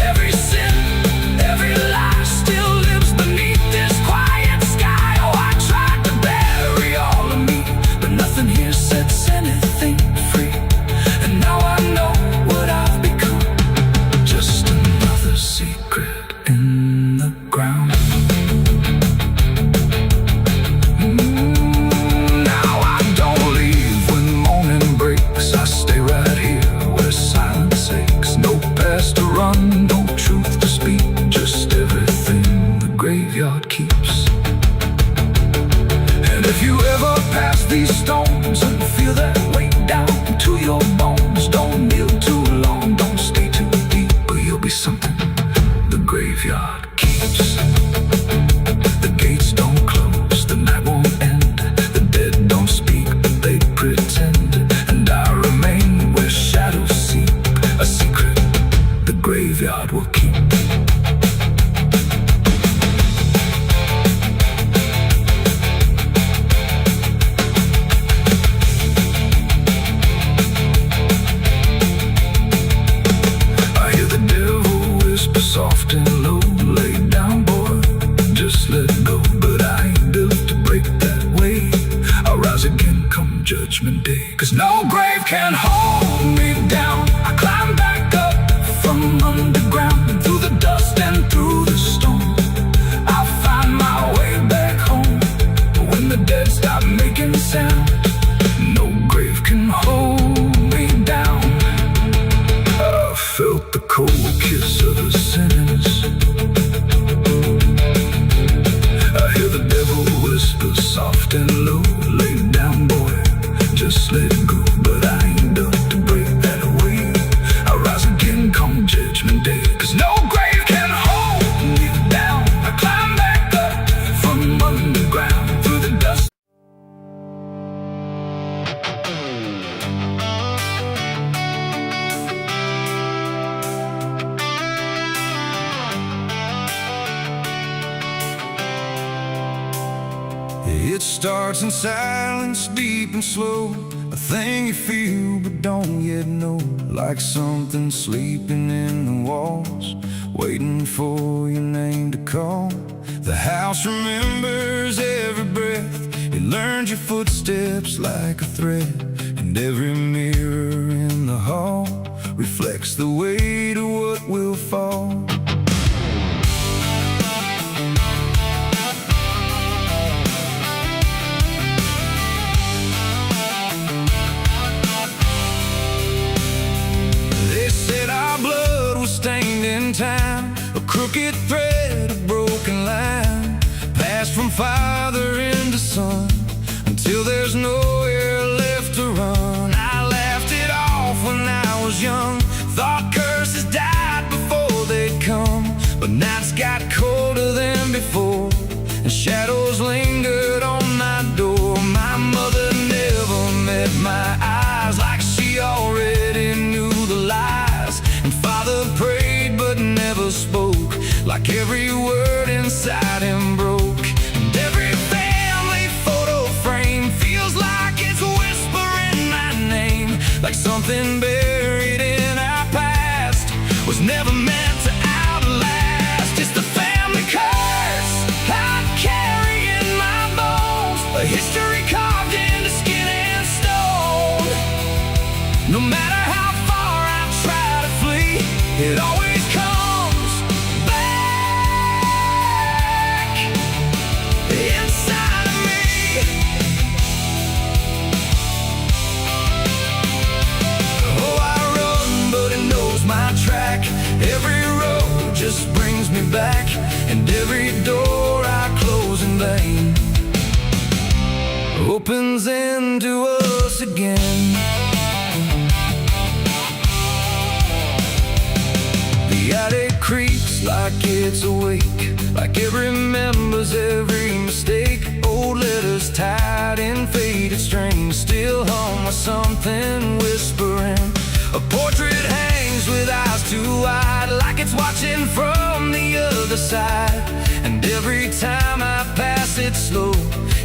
Every sin, every lie still lives beneath this quiet sky. Oh, I tried to bury all of me, but nothing here sets anything free. And now I know what I've become, just another secret in the ground. Now I don't leave when morning breaks, I stay right here where silence aches. No past to run, no truth to speak, just everything the graveyard keeps. And if you ever pass these stones and feel that weight down to your bones, don't kneel too long, don't stay too deep, or you'll be something the graveyard keeps. The gates don't close, the night won't end, the dead don't speak, but they pretend. can hold me down. I climb back up from underground, through the dust and through the storm. I find my way back home. When the dead stop making sound, no grave can hold me down. I felt the cold kiss of the sinners. I hear the devil whisper soft and low, lay down, boy, just let it go. But I ain't done to break that away. I rise again come judgment day, 'cause no grave can hold me down. I climb back up from underground, through the dust. It starts in silence, deep and slow, a thing you feel but don't yet know. Like something sleeping in the walls, waiting for your name to call. The house remembers every breath. It learns your footsteps like a thread. And every mirror in the hall reflects the weight of what will fall. Stained in time, a crooked thread, a broken line, passed from father into son, until there's nowhere left to run. I laughed it off when I was young, thought curses died before they'd come. But nights got colder than before, and shadows lingered on my door. My mother never met my eyes, like she already knew the lies. And father prayed but never spoke, like every word inside him broke. And every family photo frame feels like it's whispering my name, like something buried in our past was never meant to outlast. It's the family curse I carry in my bones, a history carved into skin and stone. No matter how far I try to flee, it always comes back inside of me. Oh, I run, but it knows my track. Every road just brings me back, and every door I close in vain opens into us again. The attic creaks like it's awake, like it remembers every mistake. Old letters tied in faded strings, still hung with something whispering. A portrait hangs with eyes too wide, like it's watching from the other side. And every time I pass it slow,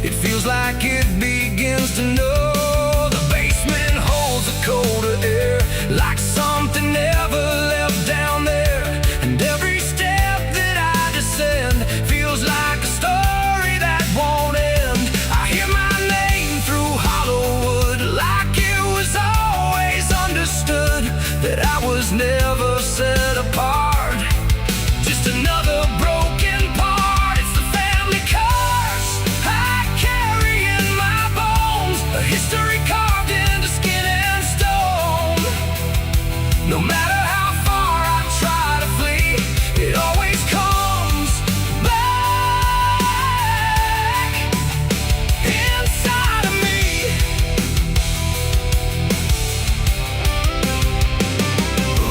it feels like it begins to know. The basement holds a colder air, like something never left down there. And every step that I descend feels like a story that won't end. I hear my name through Hollywood, like it was always understood that I was never set apart, just another broken part. It's the family curse I carry in my bones, a history carved into skin and stone. No matter how far I try to flee, it always comes back inside of me.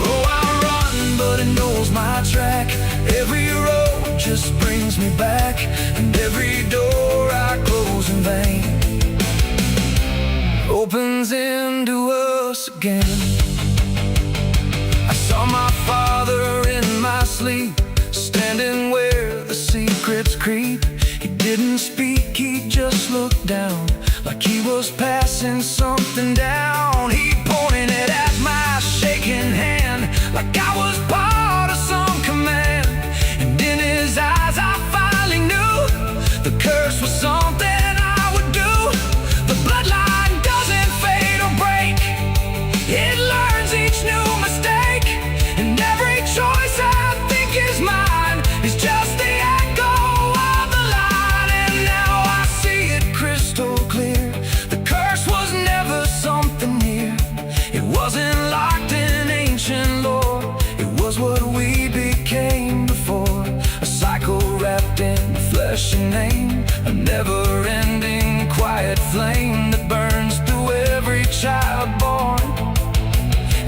Oh, I run, but it knows my track. Every road just brings me back, and every door I close in vain opens into us again. I saw my father in my sleep, standing where the secrets creep. He didn't speak, he just looked down, like he was passing something down. He pointed it at my shaking hand, like I was part of some command. And in his eyes I finally knew the curse was something I would do. The bloodline doesn't fade or break, name, a never-ending quiet flame that burns through every child born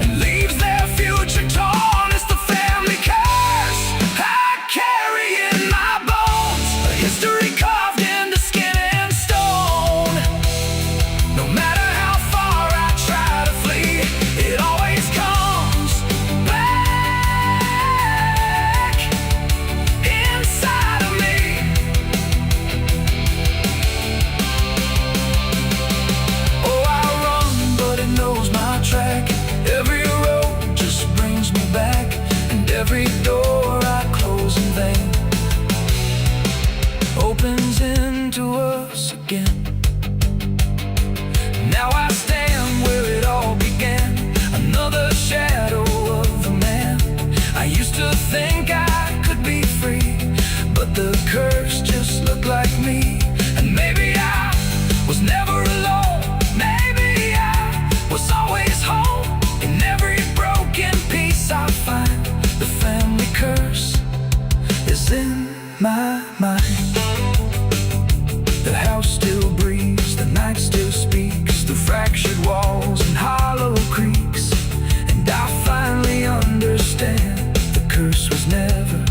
and leaves their future torn. It's the family curse I carry in my bones, a history carved into skin and stone. No matter how far I try to flee, it always comes back inside of me. Oh, I run, but it knows my track. Every road just brings me back, and every door I close in vain opens into us again. Now I stand where it all began, another shadow of the man. I used to think I could be free, but the curse just looked like me. And maybe I was never alone, maybe I was always home. In every broken piece I find, the family curse is in my mind. The house still breathes, the night still speaks through fractured walls and hollow creaks. And I finally understand the curse was never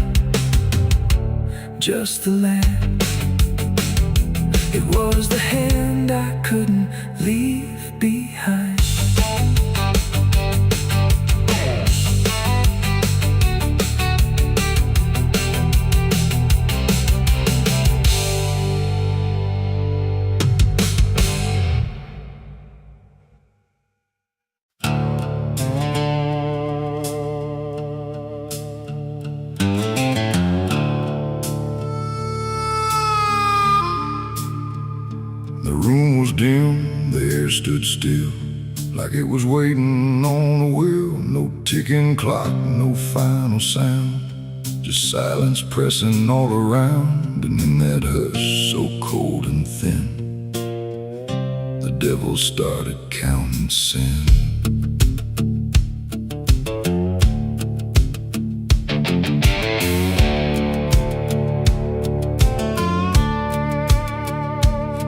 just the land. It was the hand I couldn't leave behind. The room was dim, the air stood still, like it was waiting on a wheel. No ticking clock, no final sound, just silence pressing all around. And in that hush, so cold and thin, the devil started counting sin.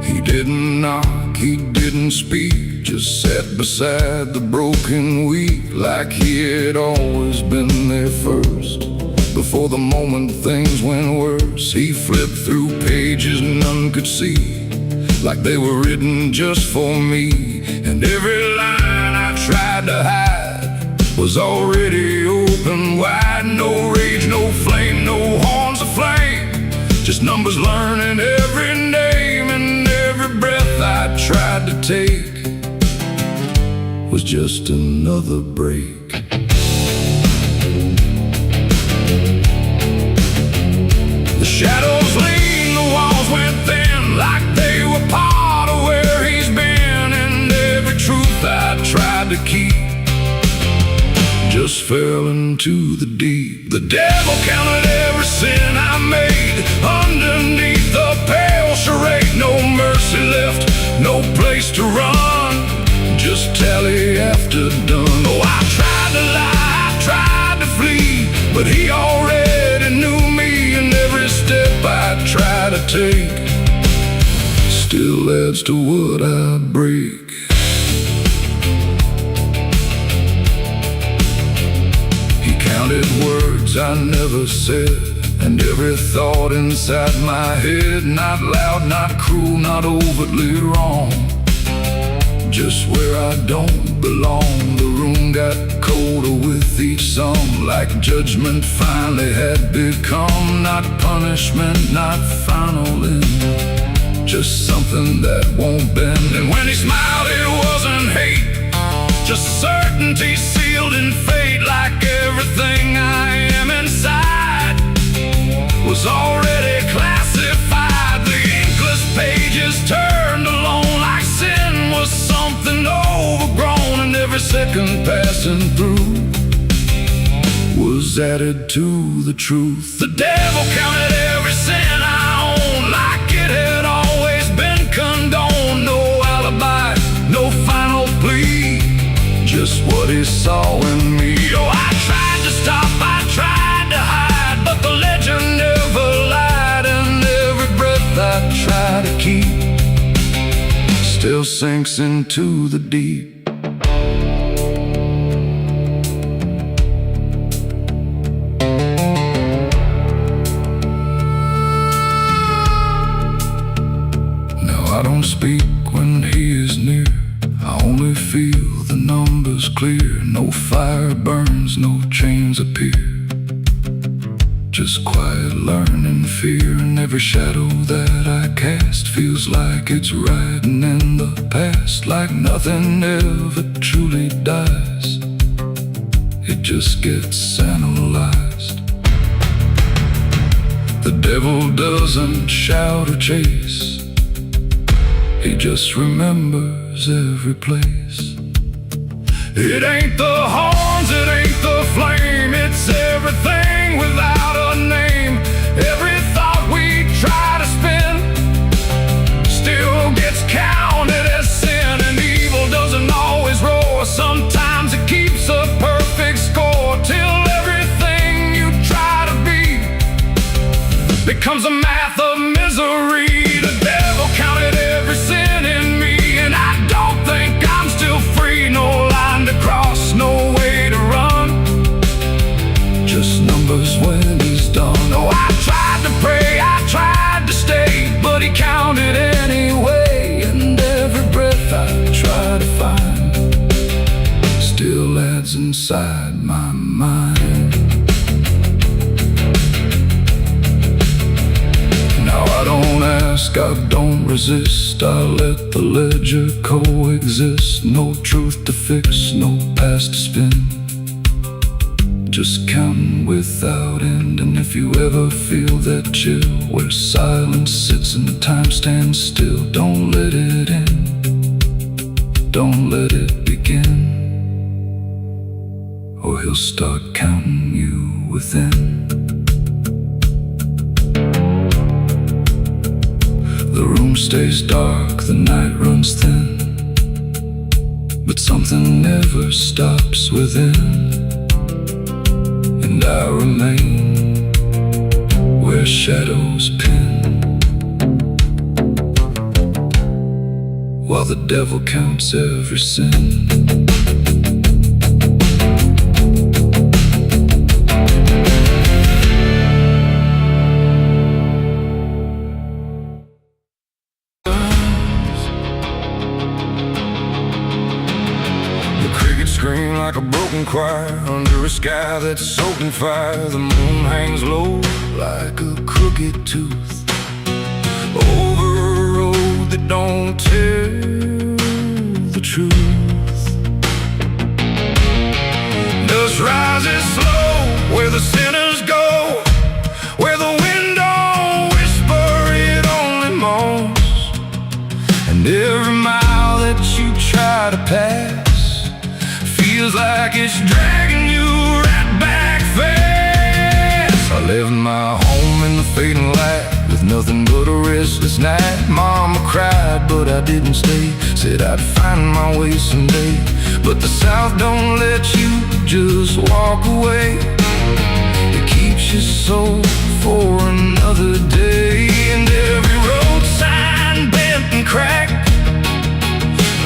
He didn't knock, he didn't speak, just sat beside the broken wheat, like he had always been there first. Before the moment things went worse, he flipped through pages none could see, like they were written just for me. And every line I tried to hide was already open wide. No rage, no flame, no horns of flame, just numbers learning every name. And every breath I tried to take was just another break. The shadows leaned, the walls went thin, like they were part of where he's been. And every truth I tried to keep just fell into the deep. The devil counted every sin I made underneath the pale charade. No mercy left, no place to run, just tally after done. Oh, I tried to lie, I tried to flee, but he already knew me. And every step I try to take still adds to what I break. He counted words I never said, and every thought inside my head, not loud, not cruel, not overtly wrong, just where I don't belong. The room got colder with each song, like judgment finally had become not punishment, not final end, just something that won't bend. And when he smiled, it wasn't hate, just certainty sealed in fate. Like everything I am inside was already classified. The inkless pages turned alone, like sin was something overgrown. And every second passing through was added to the truth. The devil counted every sin I own, like it had always been condoned. No alibi, no final plea, just what he saw in me. Oh, I tried to stop, I tried to hide, but the legend never lied. And every breath I try to keep still sinks into the deep. I don't speak when he is near. I only feel the numbers clear. No fire burns, no chains appear. Just quiet learning fear. And every shadow that I cast feels like it's riding in the past. Like nothing ever truly dies. It just gets analyzed. The devil doesn't shout or chase. He just remembers every place. It ain't the horns, it ain't the flame. It's everything without a name. Every thought we try to spin still gets counted as sin. And evil doesn't always roar. Sometimes it keeps a perfect score. Till everything you try to be becomes a math of misery. The devil counted every sin in me, and I don't think I'm still free. No line to cross, no way to run. Just numbers when he's done. Oh, I tried to pray, I tried to stay, but he counted anyway. And every breath I try to find still adds inside my mind. Now I don't ask, I don't resist. I let the ledger coexist. No truth to fix, no past to spin. Just counting without end. And if you ever feel that chill where silence sits and time stands still, don't let it end. Don't let it begin, or he'll start counting you within. The room stays dark, the night runs thin, but something never stops within. And I remain where shadows pin, while the devil counts every sin. Scream like a broken choir under a sky that's soaked in fire. The moon hangs low like a crooked tooth over a road that don't tell the truth. Dust rises slow where the sinners go, where the wind don't whisper, it only moans. And every mile that you try to pass feels like it's dragging you right back fast. I left my home in the fading light with nothing but a restless night. Mama cried, but I didn't stay. Said I'd find my way someday. But the South don't let you just walk away. It keeps you so for another day. And every road sign bent and cracked,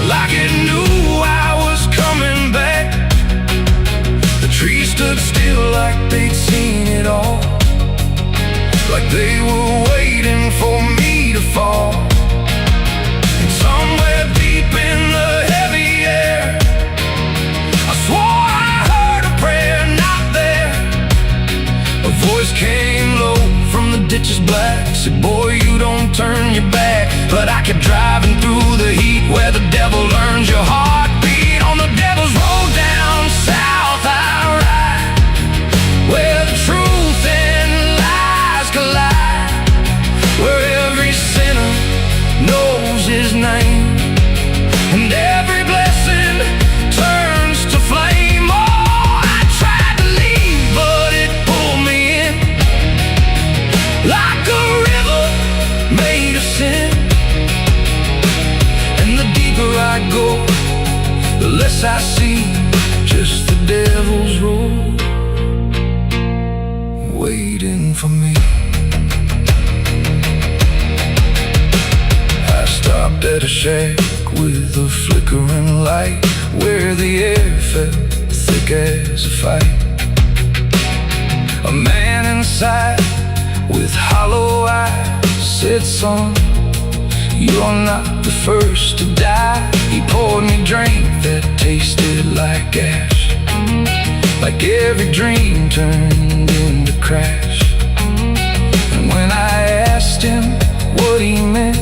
like it knew I was coming back. The trees stood still like they'd seen it all, like they were waiting for me to fall. And somewhere deep in the heavy air, I swore I heard a prayer not there. A voice came low from the ditches black, said, boy, you don't turn your back. But I kept driving through the heat where the devil learns your heartbeat. On the devil's road down south I ride, where the truth and lies collide, where every sinner knows his name, and every blessing turns to flame. Oh, I tried to leave, but it pulled me in, like a river made of sin. And the deeper I go, the less I see, just the devil's road waiting for me. at a shack with a flickering light, where the air felt thick as a fight. A man inside with hollow eyes said, "Son, you're not the first to die." He poured me a drink that tasted like ash, like every dream turned into crash. And when I asked him what he meant,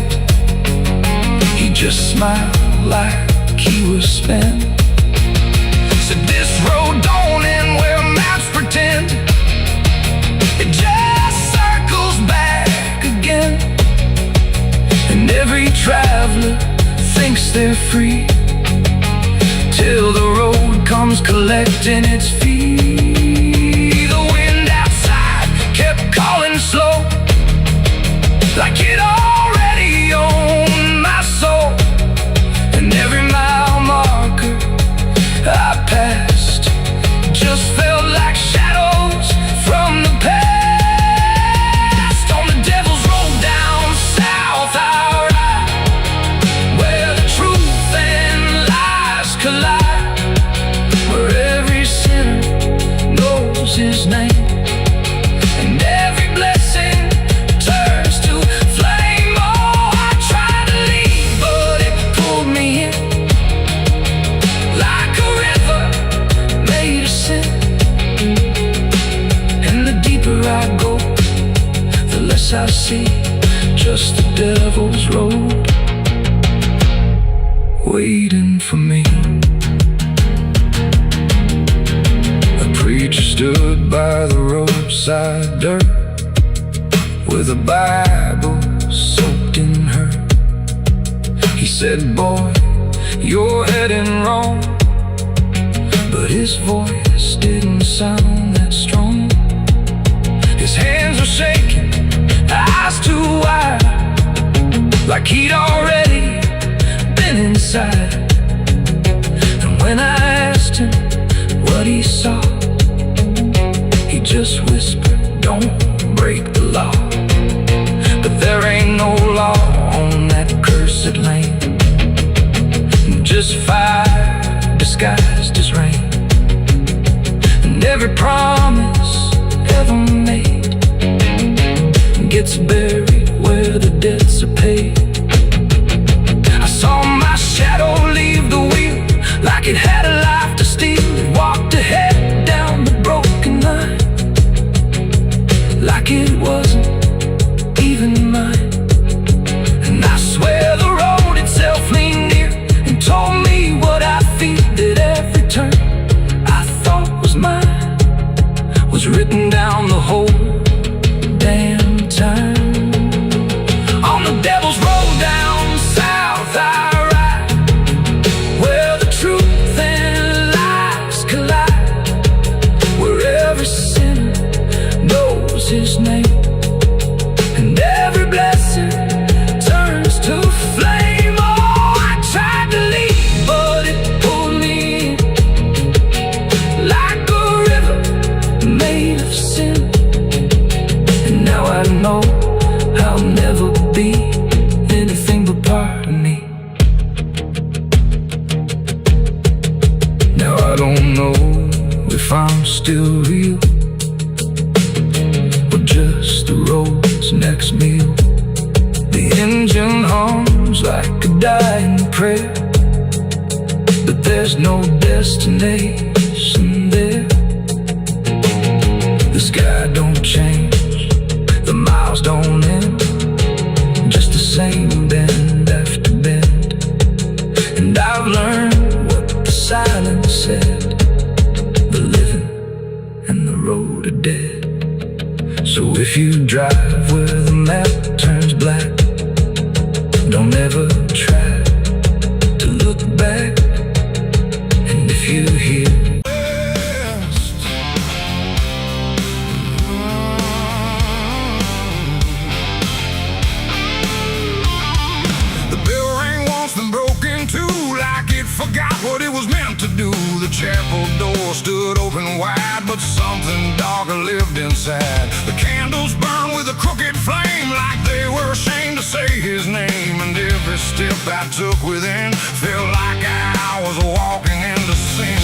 he just smiled like he was spent. Said, "This road don't end where maps pretend, it just circles back again. And every traveler thinks they're free, till the road comes collecting its fee." The wind outside kept calling slow, like it already owned my soul. And every mile marker I passed just felt like shadows from the past. On the devil's road down south I ride, where the truth and lies collide, where every sinner knows his name, and every blessing turns to flame. Oh, I tried to leave, but it pulled me in, like a river made of sin. And the deeper I go, the less I see, just the devil's road waiting for me. A preacher stood by the roadside dirt, with a Bible soaked in her. He said, "Boy, you're heading wrong." But his voice didn't sound that strong. His hands were shaking, eyes too wide, like he'd already been inside. And when I asked him what he saw, he just whispered, "Don't break the law." But there ain't no law on that cursed land, just fire disguised as rain. And every promise ever made gets buried where the debts are paid. I saw my shadow leave the wheel, like it had a life to steal. It walked ahead down the broken line, like it wasn't even mine. And I swear the road itself leaned near and told me what I feel, that every turn I thought was mine was written down the whole damn time. On the devil's road down south I ride, where the truth and lies collide, where every sinner knows his name, and every blessing turns to flame. Oh, I tried to leave, but it pulled me in, like a river made of sin. And now I know I'll never be anything but part of me. Now I don't know if I'm still real, or just the road's next meal. The engine hums like a dying prayer, but there's no destination there. The sky don't change, the miles don't end, just the same bend after bend. And I've learned what the silence said, the living and the road are dead. So if you drive where the map turns black, don't ever try to look back. And if you hear the bell ring once been broken too, like it forgot what it was meant to do. The chapel door stood open wide, but something darker lived inside. The candles burned with a crooked flame, like they were ashamed to say his name. And every every step I took within felt like I was walking into sin.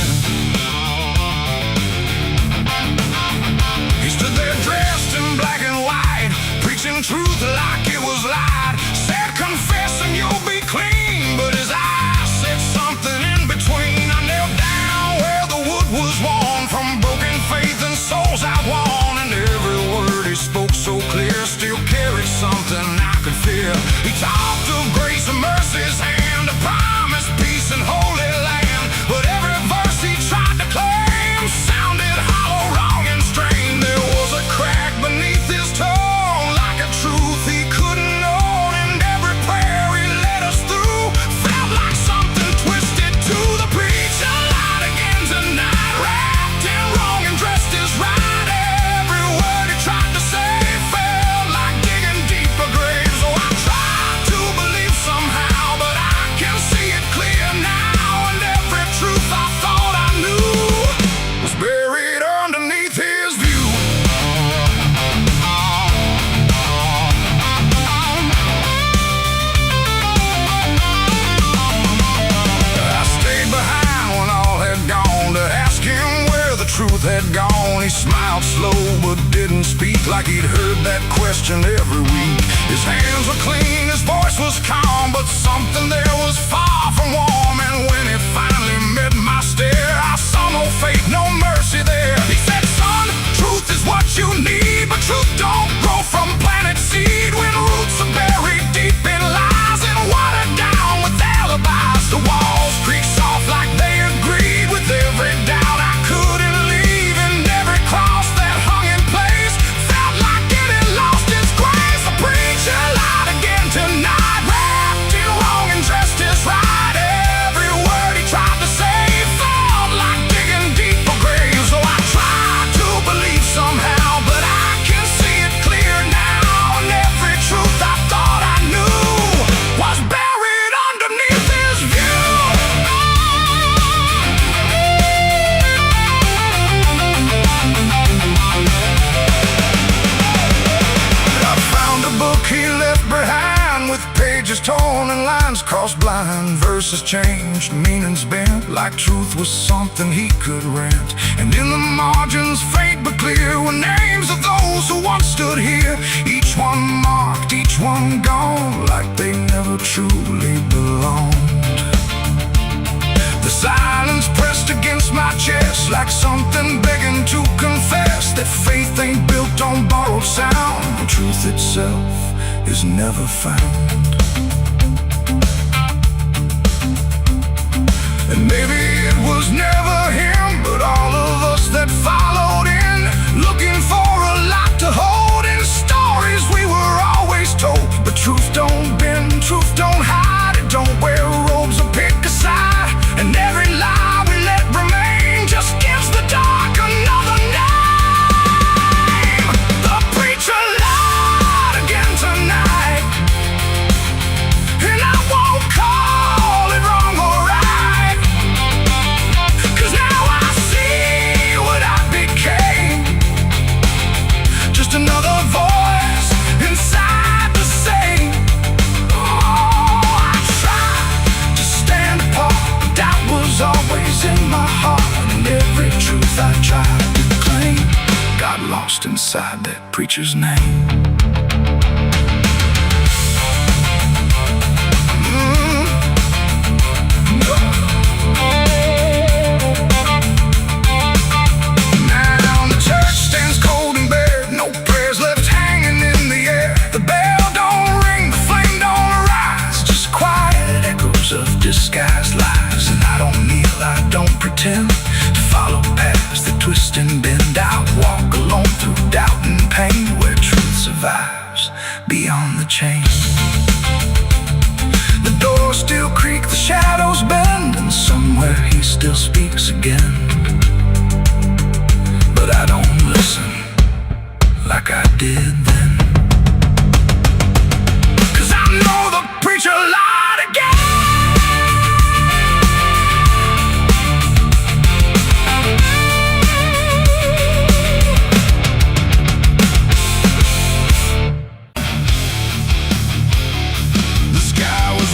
He stood there dressed in black and white, preaching truth like it was light. Said, confess and you'll be clean, but his eyes said something in between. I knelt down where the wood was worn from broken faith and souls outworn, and every word he spoke so clear still carried something I could feel. He talked of grace and mercy's hand, a promise, peace and holy land, but every verse he tried to claim sounded hollow, wrong and strained. There was a crack beneath his tone, like a truth he couldn't own, and every prayer he led us through felt like something twisted to the preacher. Lied again tonight, wrapped in wrong and dressed as right. Every word he tried to say felt like digging deeper graves. So I tried to believe somehow, but I can see it clear now, and every truth I thought I knew was buried underneath his view. I stayed behind when all had gone to ask him where the truth had gone. He smiled slow but didn't speak, like he'd heard that question every week. His hands were clean, his voice was calm, but something there was far from warm. And when he finally met my stare, I saw no faith, no mercy there. He said, son, truth is what you need, but truth don't grow from planted seed. When roots are buried deep in lies and watered down with alibis, the walls creak soft like they agreed with every doubt I couldn't leave, and every cross that hung in place felt like it had lost its grace. The preacher lied again tonight, wrapped in wrong and dressed as right. Every word he tried to say felt like digging deeper graves. So I tried to believe somehow, but I can see it clear now, and every truth I thought I knew was buried underneath his view. I found a book he left behind, with pages torn and lines crossed blind. Verses changed, meanings bent, like truth was something he could rent. And in the margins, faint but clear, were names of those who once stood here. Each one marked, each one gone, like they never truly belonged. The silence pressed against my chest, like something begging to confess that faith ain't built on borrowed sound. The truth itself is never found. And maybe it was never him, but all of us that followed in, looking for a lot to hold in stories we were always told. But truth don't bend, truth don't hide, it don't wear robes or pick a side. And every lie we let remain just gives the dark another name. The preacher lied again tonight, and I won't call it wrong or right, 'cause now I see what I became. Just another voice inside the same. Oh, I tried to stand apart, but doubt was always in my heart, and every truth I tried to claim got lost inside that preacher's name. Now the church stands cold and bare, no prayers left hanging in the air. The bell don't ring, the flame don't rise, just quiet echoes of disguised lies. And I don't kneel, I don't pretend to follow paths that twist and bend. I walk alone through doubt and pain, where truth survives beyond the chain. The doors still creak, the shadows bend, and somewhere he still speaks again. But I don't listen like I did then, 'cause I know the preacher lied again. The sky was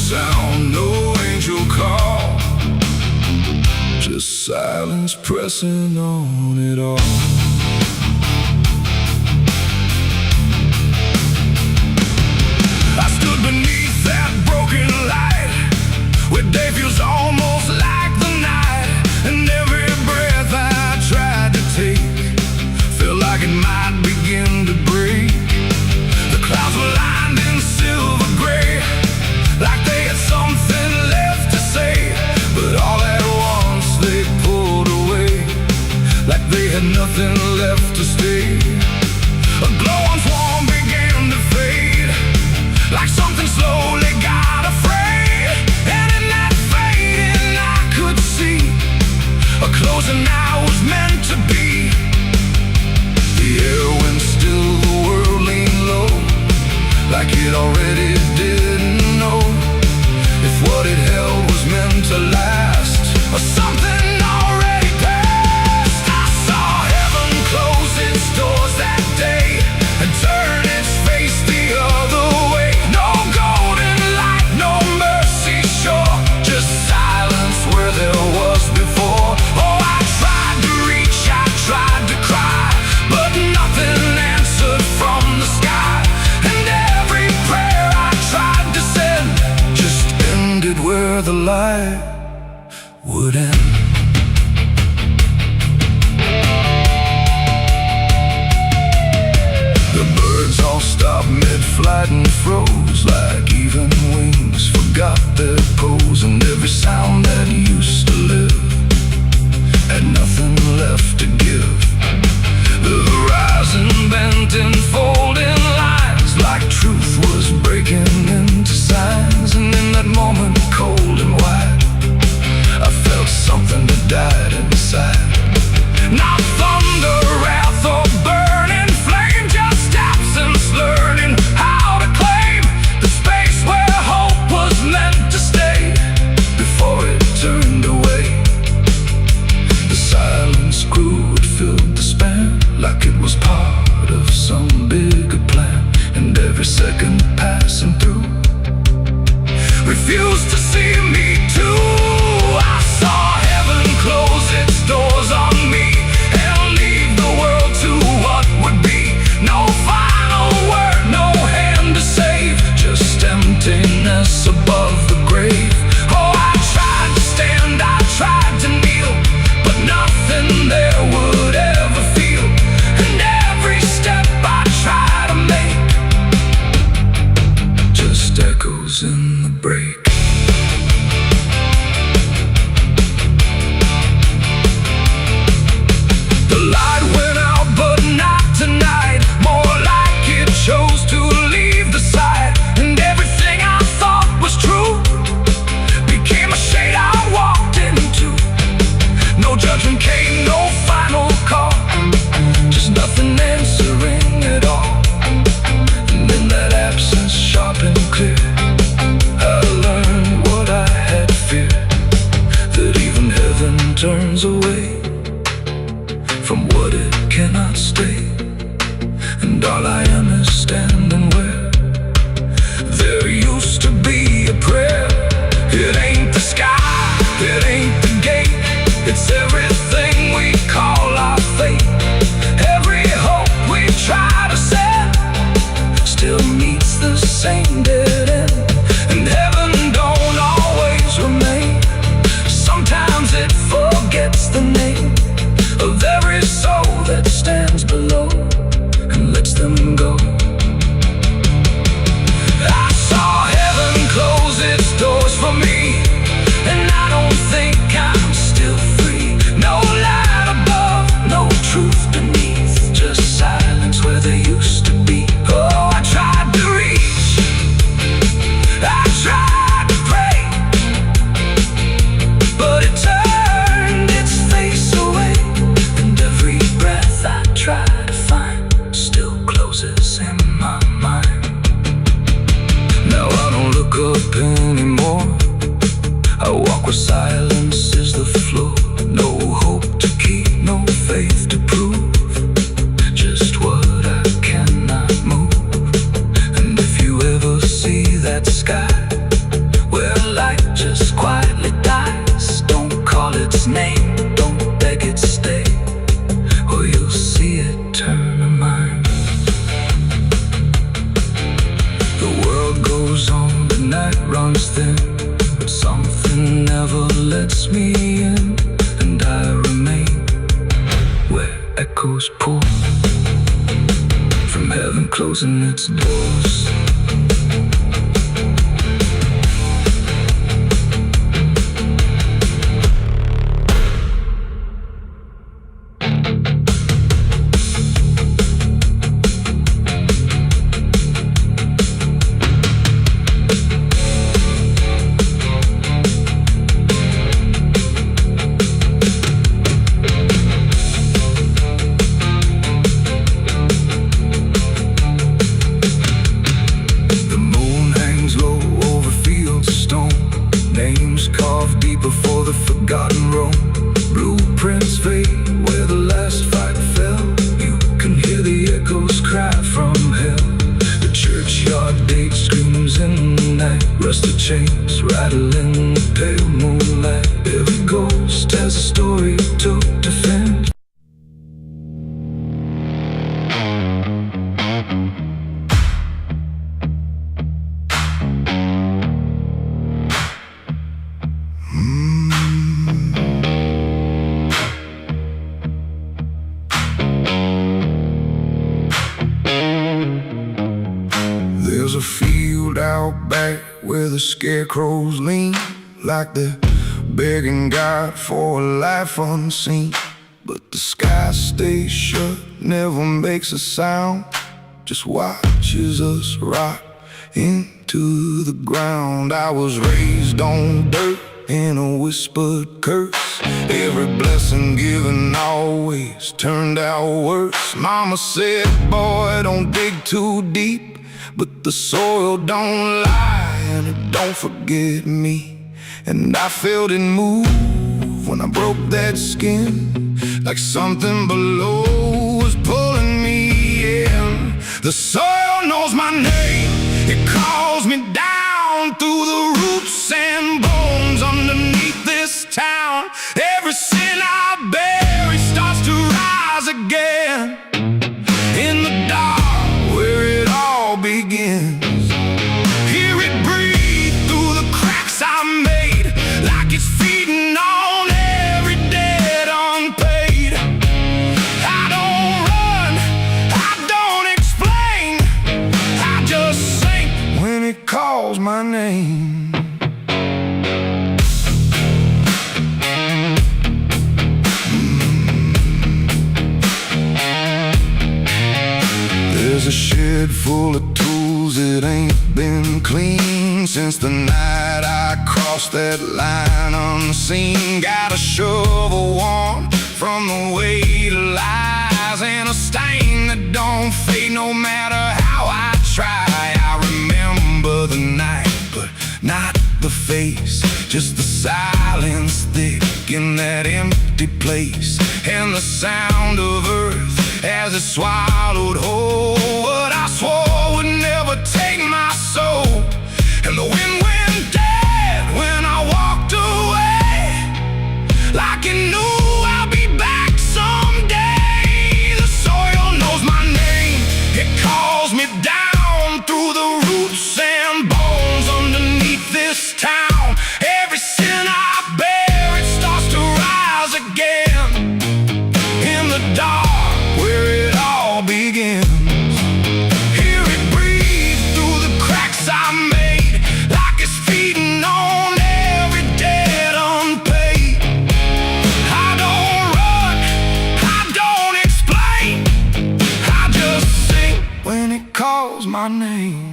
sound, no angel call, just silence pressing on it all. I stood beneath that broken light, where day feels almost like the night, and every breath I tried to take felt like it might begin to break. The clouds were lined in silver gray, like they had something left to say, but all at once they pulled away, like they had nothing left to stay. A glowing swarm began to fade, like something slowly got afraid, and in that fading I could see a closing I was meant to be. The air went still, the world leaned low, like it already didn't know if what it held was meant to last, or something already passed. I saw heaven close its doors that day and turn its face the other way. No golden light, no mercy shore, just silence where there was before. Oh, I tried to reach, I tried to cry, but nothing answered from the sky, and every prayer I tried to send just ended where the light would end. The birds all stopped mid-flight and froze, like even wings forgot their pose, and every sound that used to live had nothing left to give. The horizon bent in folding lines, like truth was breaking into signs, and in that moment, cold and white, I felt something that died inside. Not thunder, wrath, or burning flame, just absence learning how to claim the space where hope was meant to stay before it turned away. The silence grew, it filled the span, like it was part of some bigger plan, and every second passing through refused to see me too. I saw heaven close its doors on me and leave the world to what would be. No final word, no hand to save, just emptiness above the grave. Oh, I tried to stand, I tried to kneel, but nothing there would ever feel, and every step I try to make just echoes in the break. quietly dies. Don't call its name, don't beg it stay, or you'll see it turn a mind. The world goes on, the night runs thin, but something never lets me in, and I remain where echoes pour from heaven closing its doors. Before the forgotten roam, blueprints fade where the last fight fell. You can hear the echoes cry from hell. The churchyard date screams in the night. Rusted chains rattle in the pale moonlight. Every ghost has a story to defend. There's a field out back where the scarecrows lean, like they're begging God for a life unseen. But the sky stays shut, never makes a sound, just watches us rot into the ground. I was raised on dirt in a whispered curse. Every blessing given always turned out worse. Mama said, boy, don't dig too deep, but the soil don't lie and it don't forget me. And I felt it move when I broke that skin, like something below was pulling me in. The soil knows my name, it calls me down through the roots and bones underneath this town. Every sin I bury starts to rise again in the dark where it all begins. Hear it breathe through the cracks I made, like it's feeding on every debt unpaid. I don't run, I don't explain, I just sink when it calls my name. There's a shed full of tools that ain't been clean since the night I crossed that line unseen. Got a shovel worn from the weight of lies, and a stain that don't fade no matter how I try. I remember the night, but not the face, just the silence thick in that empty place, and the sound of earth as it swallowed whole what I swore would never take my soul. And the wind went dead when I walked away, like it knew I'll be back someday. The soil knows my name, it calls me down through the roots and bones underneath this town. Every sin I bear, it starts to rise again in the dark where it all begins. Hear it breathe through the cracks I made, like it's feeding on every debt unpaid. I don't run, I don't explain, I just sing when it calls my name.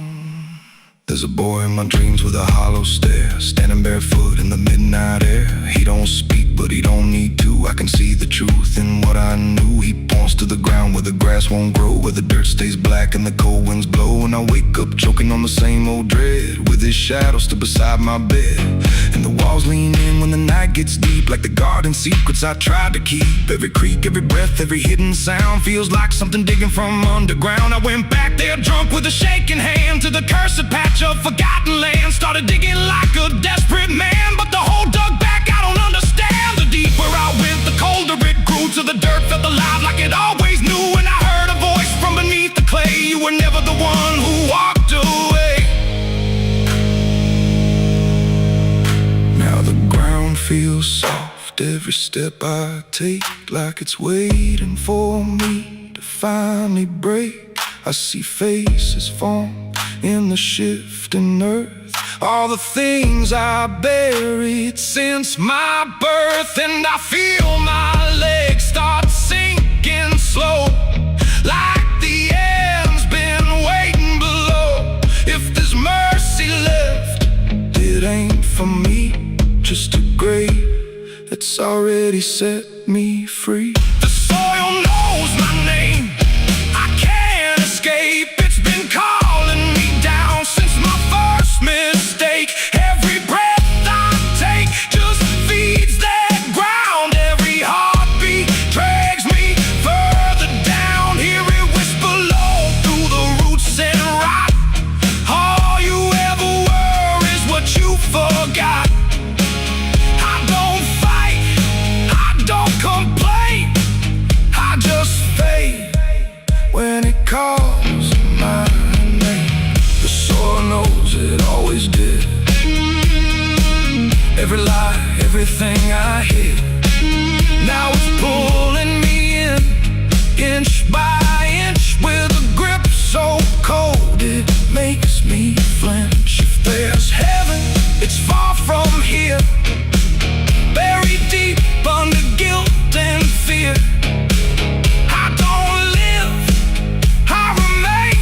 There's a boy in my dreams with a hollow stare, standing barefoot in the midnight air. He don't speak, but he don't need to. I can see the truth in what I knew. He points to the ground where the grass won't grow, where the dirt stays black and the cold winds blow. And I wake up choking on the same old dread, with his shadow still beside my bed. And the walls lean in when the night gets deep, like the garden secrets I tried to keep. Every creak, every breath, every hidden sound feels like something digging from underground. I went back there drunk with a shaking hand to the cursed patch of forgotten land. Started digging like a desperate man, but the feels soft every step I take, like it's waiting for me to finally break. I see faces form in the shifting earth, all the things I buried since my birth. And I feel my legs start sinking slow, like the end's been waiting below. If there's mercy left, it ain't for me, just a grave that's already set me free. The soil knows my name, I can't escape. It's been calling me down since my first mistake. Every breath I take just feeds that ground. Every heartbeat drags me further down. Hear it whisper low through the roots and rot. All you ever were is what you forgot. I don't fight, I don't complain, I just fade when it calls my name. The soil knows it always did. Every lie, everything I hid, now it's pulling me in, inch by inch, with a grip so cold it makes me flinch. If there's heaven, it's far from here, buried deep under guilt and fear. I don't live, I remain,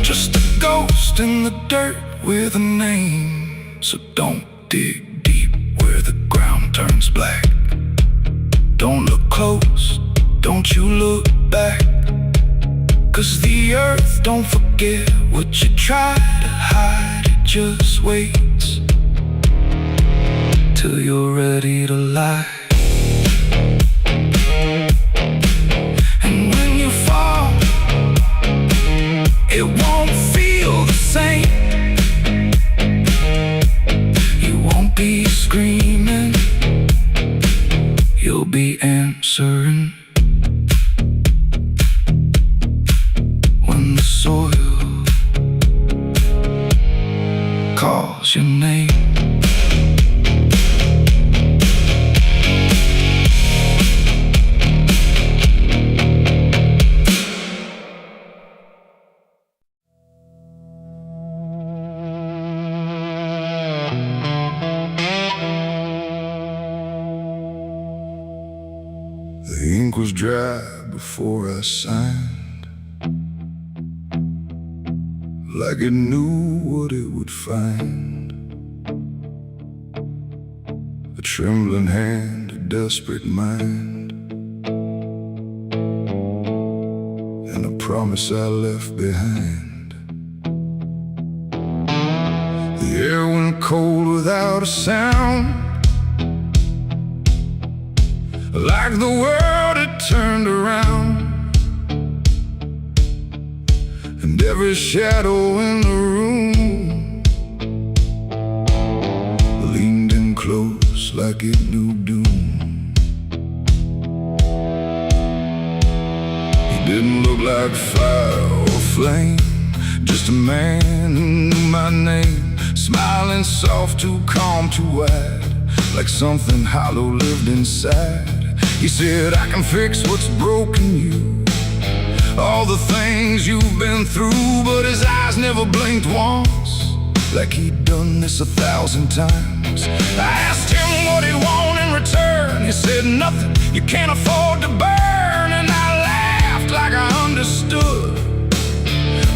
just a ghost in the dirt with a name. So don't dig deep where the ground turns black. Don't look close, don't you look back, 'cause the earth don't forget what you try to hide. It just waits till you're ready to lie. And when you fall, it won't feel the same. You won't be screaming, you'll be answering. When the soil calls your name. The ink was dry before I signed, like it knew what it would find. A trembling hand, a desperate mind, and a promise I left behind. The air went cold without a sound, like the world had turned around, and every shadow in the room leaned in close like it knew doom. He didn't look like fire or flame, just a man who knew my name, smiling soft, too calm, too wide, like something hollow lived inside. He said, I can fix what's broken you, all the things you've been through. But his eyes never blinked once, like he'd done this 1,000 times. I asked him what he'd want in return. He said, nothing, you can't afford to burn. And I laughed like I understood,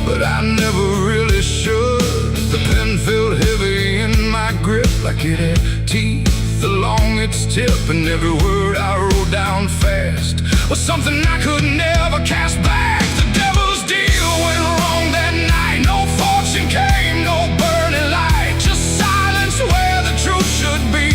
but I never really should. The pen felt heavy in my grip, like it had teeth along its tip, and every word I wrote down fast was something I could never cast back. The devil's deal went wrong that night. No fortune came, no burning light, just silence where the truth should be,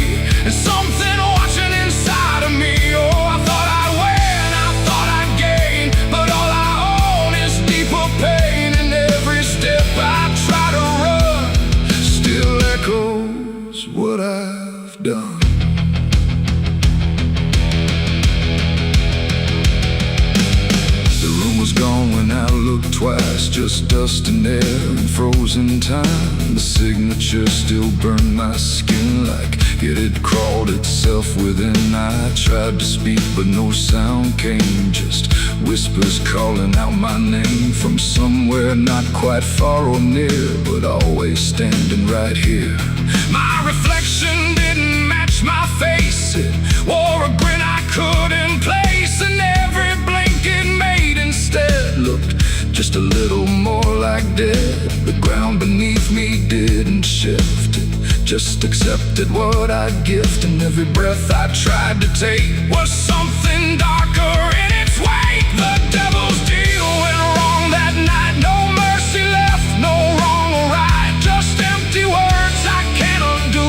and something watching inside of me. Oh, I thought I'd win, I thought I'd gain, but all I own is deeper pain. And every step I try to run still echoes what I've done. Was gone when I looked twice, just dust and air and frozen time. The signature still burned my skin like it had crawled myself within. I tried to speak but no sound came, just whispers calling out my name from somewhere not quite far or near, but always standing right here. My reflection didn't match my face, it wore a grin I couldn't place, and every blink it made instead looked just a little more like dead. The ground beneath me didn't shift, it just accepted what I'd gift, and every breath I tried to take was something darker in its wake. The devil's deal went wrong that night, no mercy left, no wrong or right, just empty words I can't undo,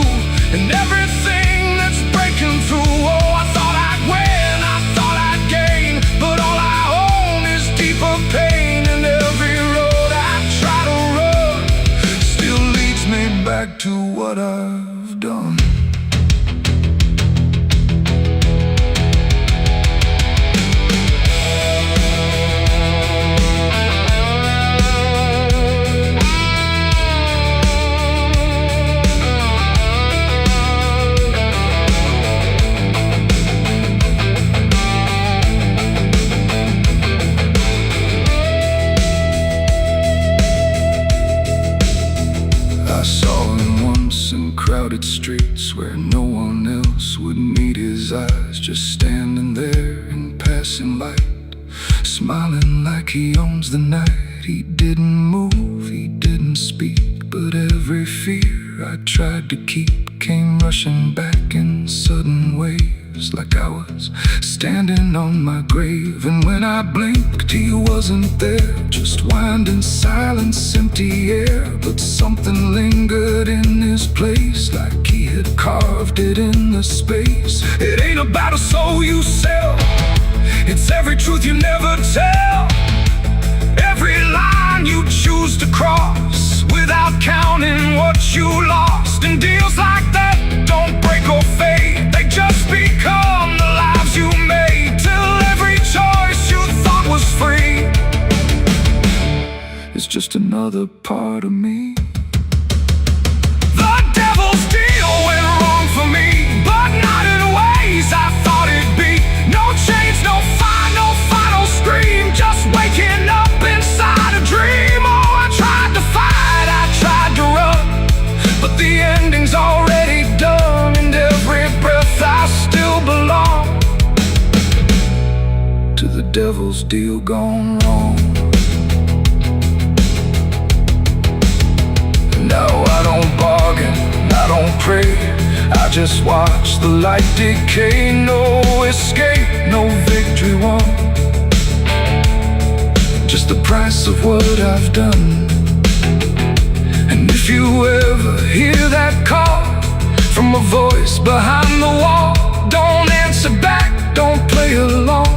and everything that's breaking through. Oh, I thought I'd win, I thought I'd gain, but all I own is deeper pain, and every road I try to run still leads me back to what I've done. I saw him once in crowded streets where no one else would meet his eyes, just standing there in passing light, smiling like he owns the night. He didn't move, he didn't speak, but every fear I tried to keep came rushing back in sudden waves, like I was standing on my grave. And when I blinked, he wasn't there, just winding silence, empty air. But something lingered in his place, like he had carved it in the space. It ain't about a soul you sell, it's every truth you never tell, every line you choose to cross without counting what you lost. And deals like that don't break or fade, they just become the lives you made, till every choice you thought was free is just another part of me. The devil's deal went wrong for me, but not in ways I thought it'd be. No chains, no fire, no final scream, just waking up inside a dream. Oh, I tried to fight, I tried to run, but the ending's already done, and every breath I still belong to the devil's deal gone wrong. Now I don't bargain, I don't pray, I just watch the light decay. No escape, no victory won, just the price of what I've done. And if you ever hear that call from a voice behind the wall, don't answer back, don't play along,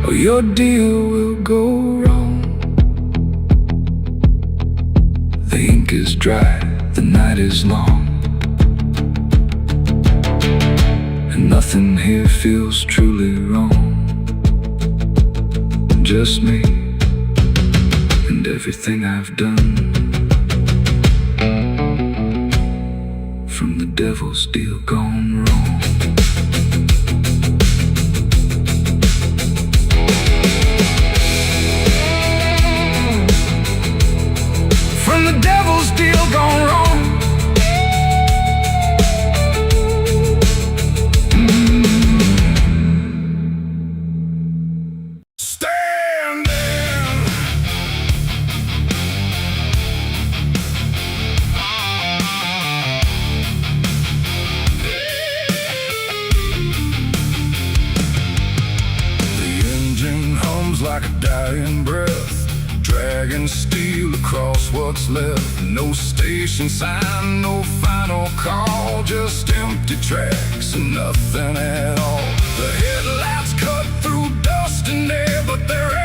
or your deal will go wrong. The ink is dry, the night is long, and nothing here feels truly wrong. Just me and everything I've done, from the devil's deal gone wrong. From the devil's deal gone wrong. Like a dying breath, dragging steel across what's left. No station sign, no final call, just empty tracks and nothing at all. The headlights cut through dust and air, but they're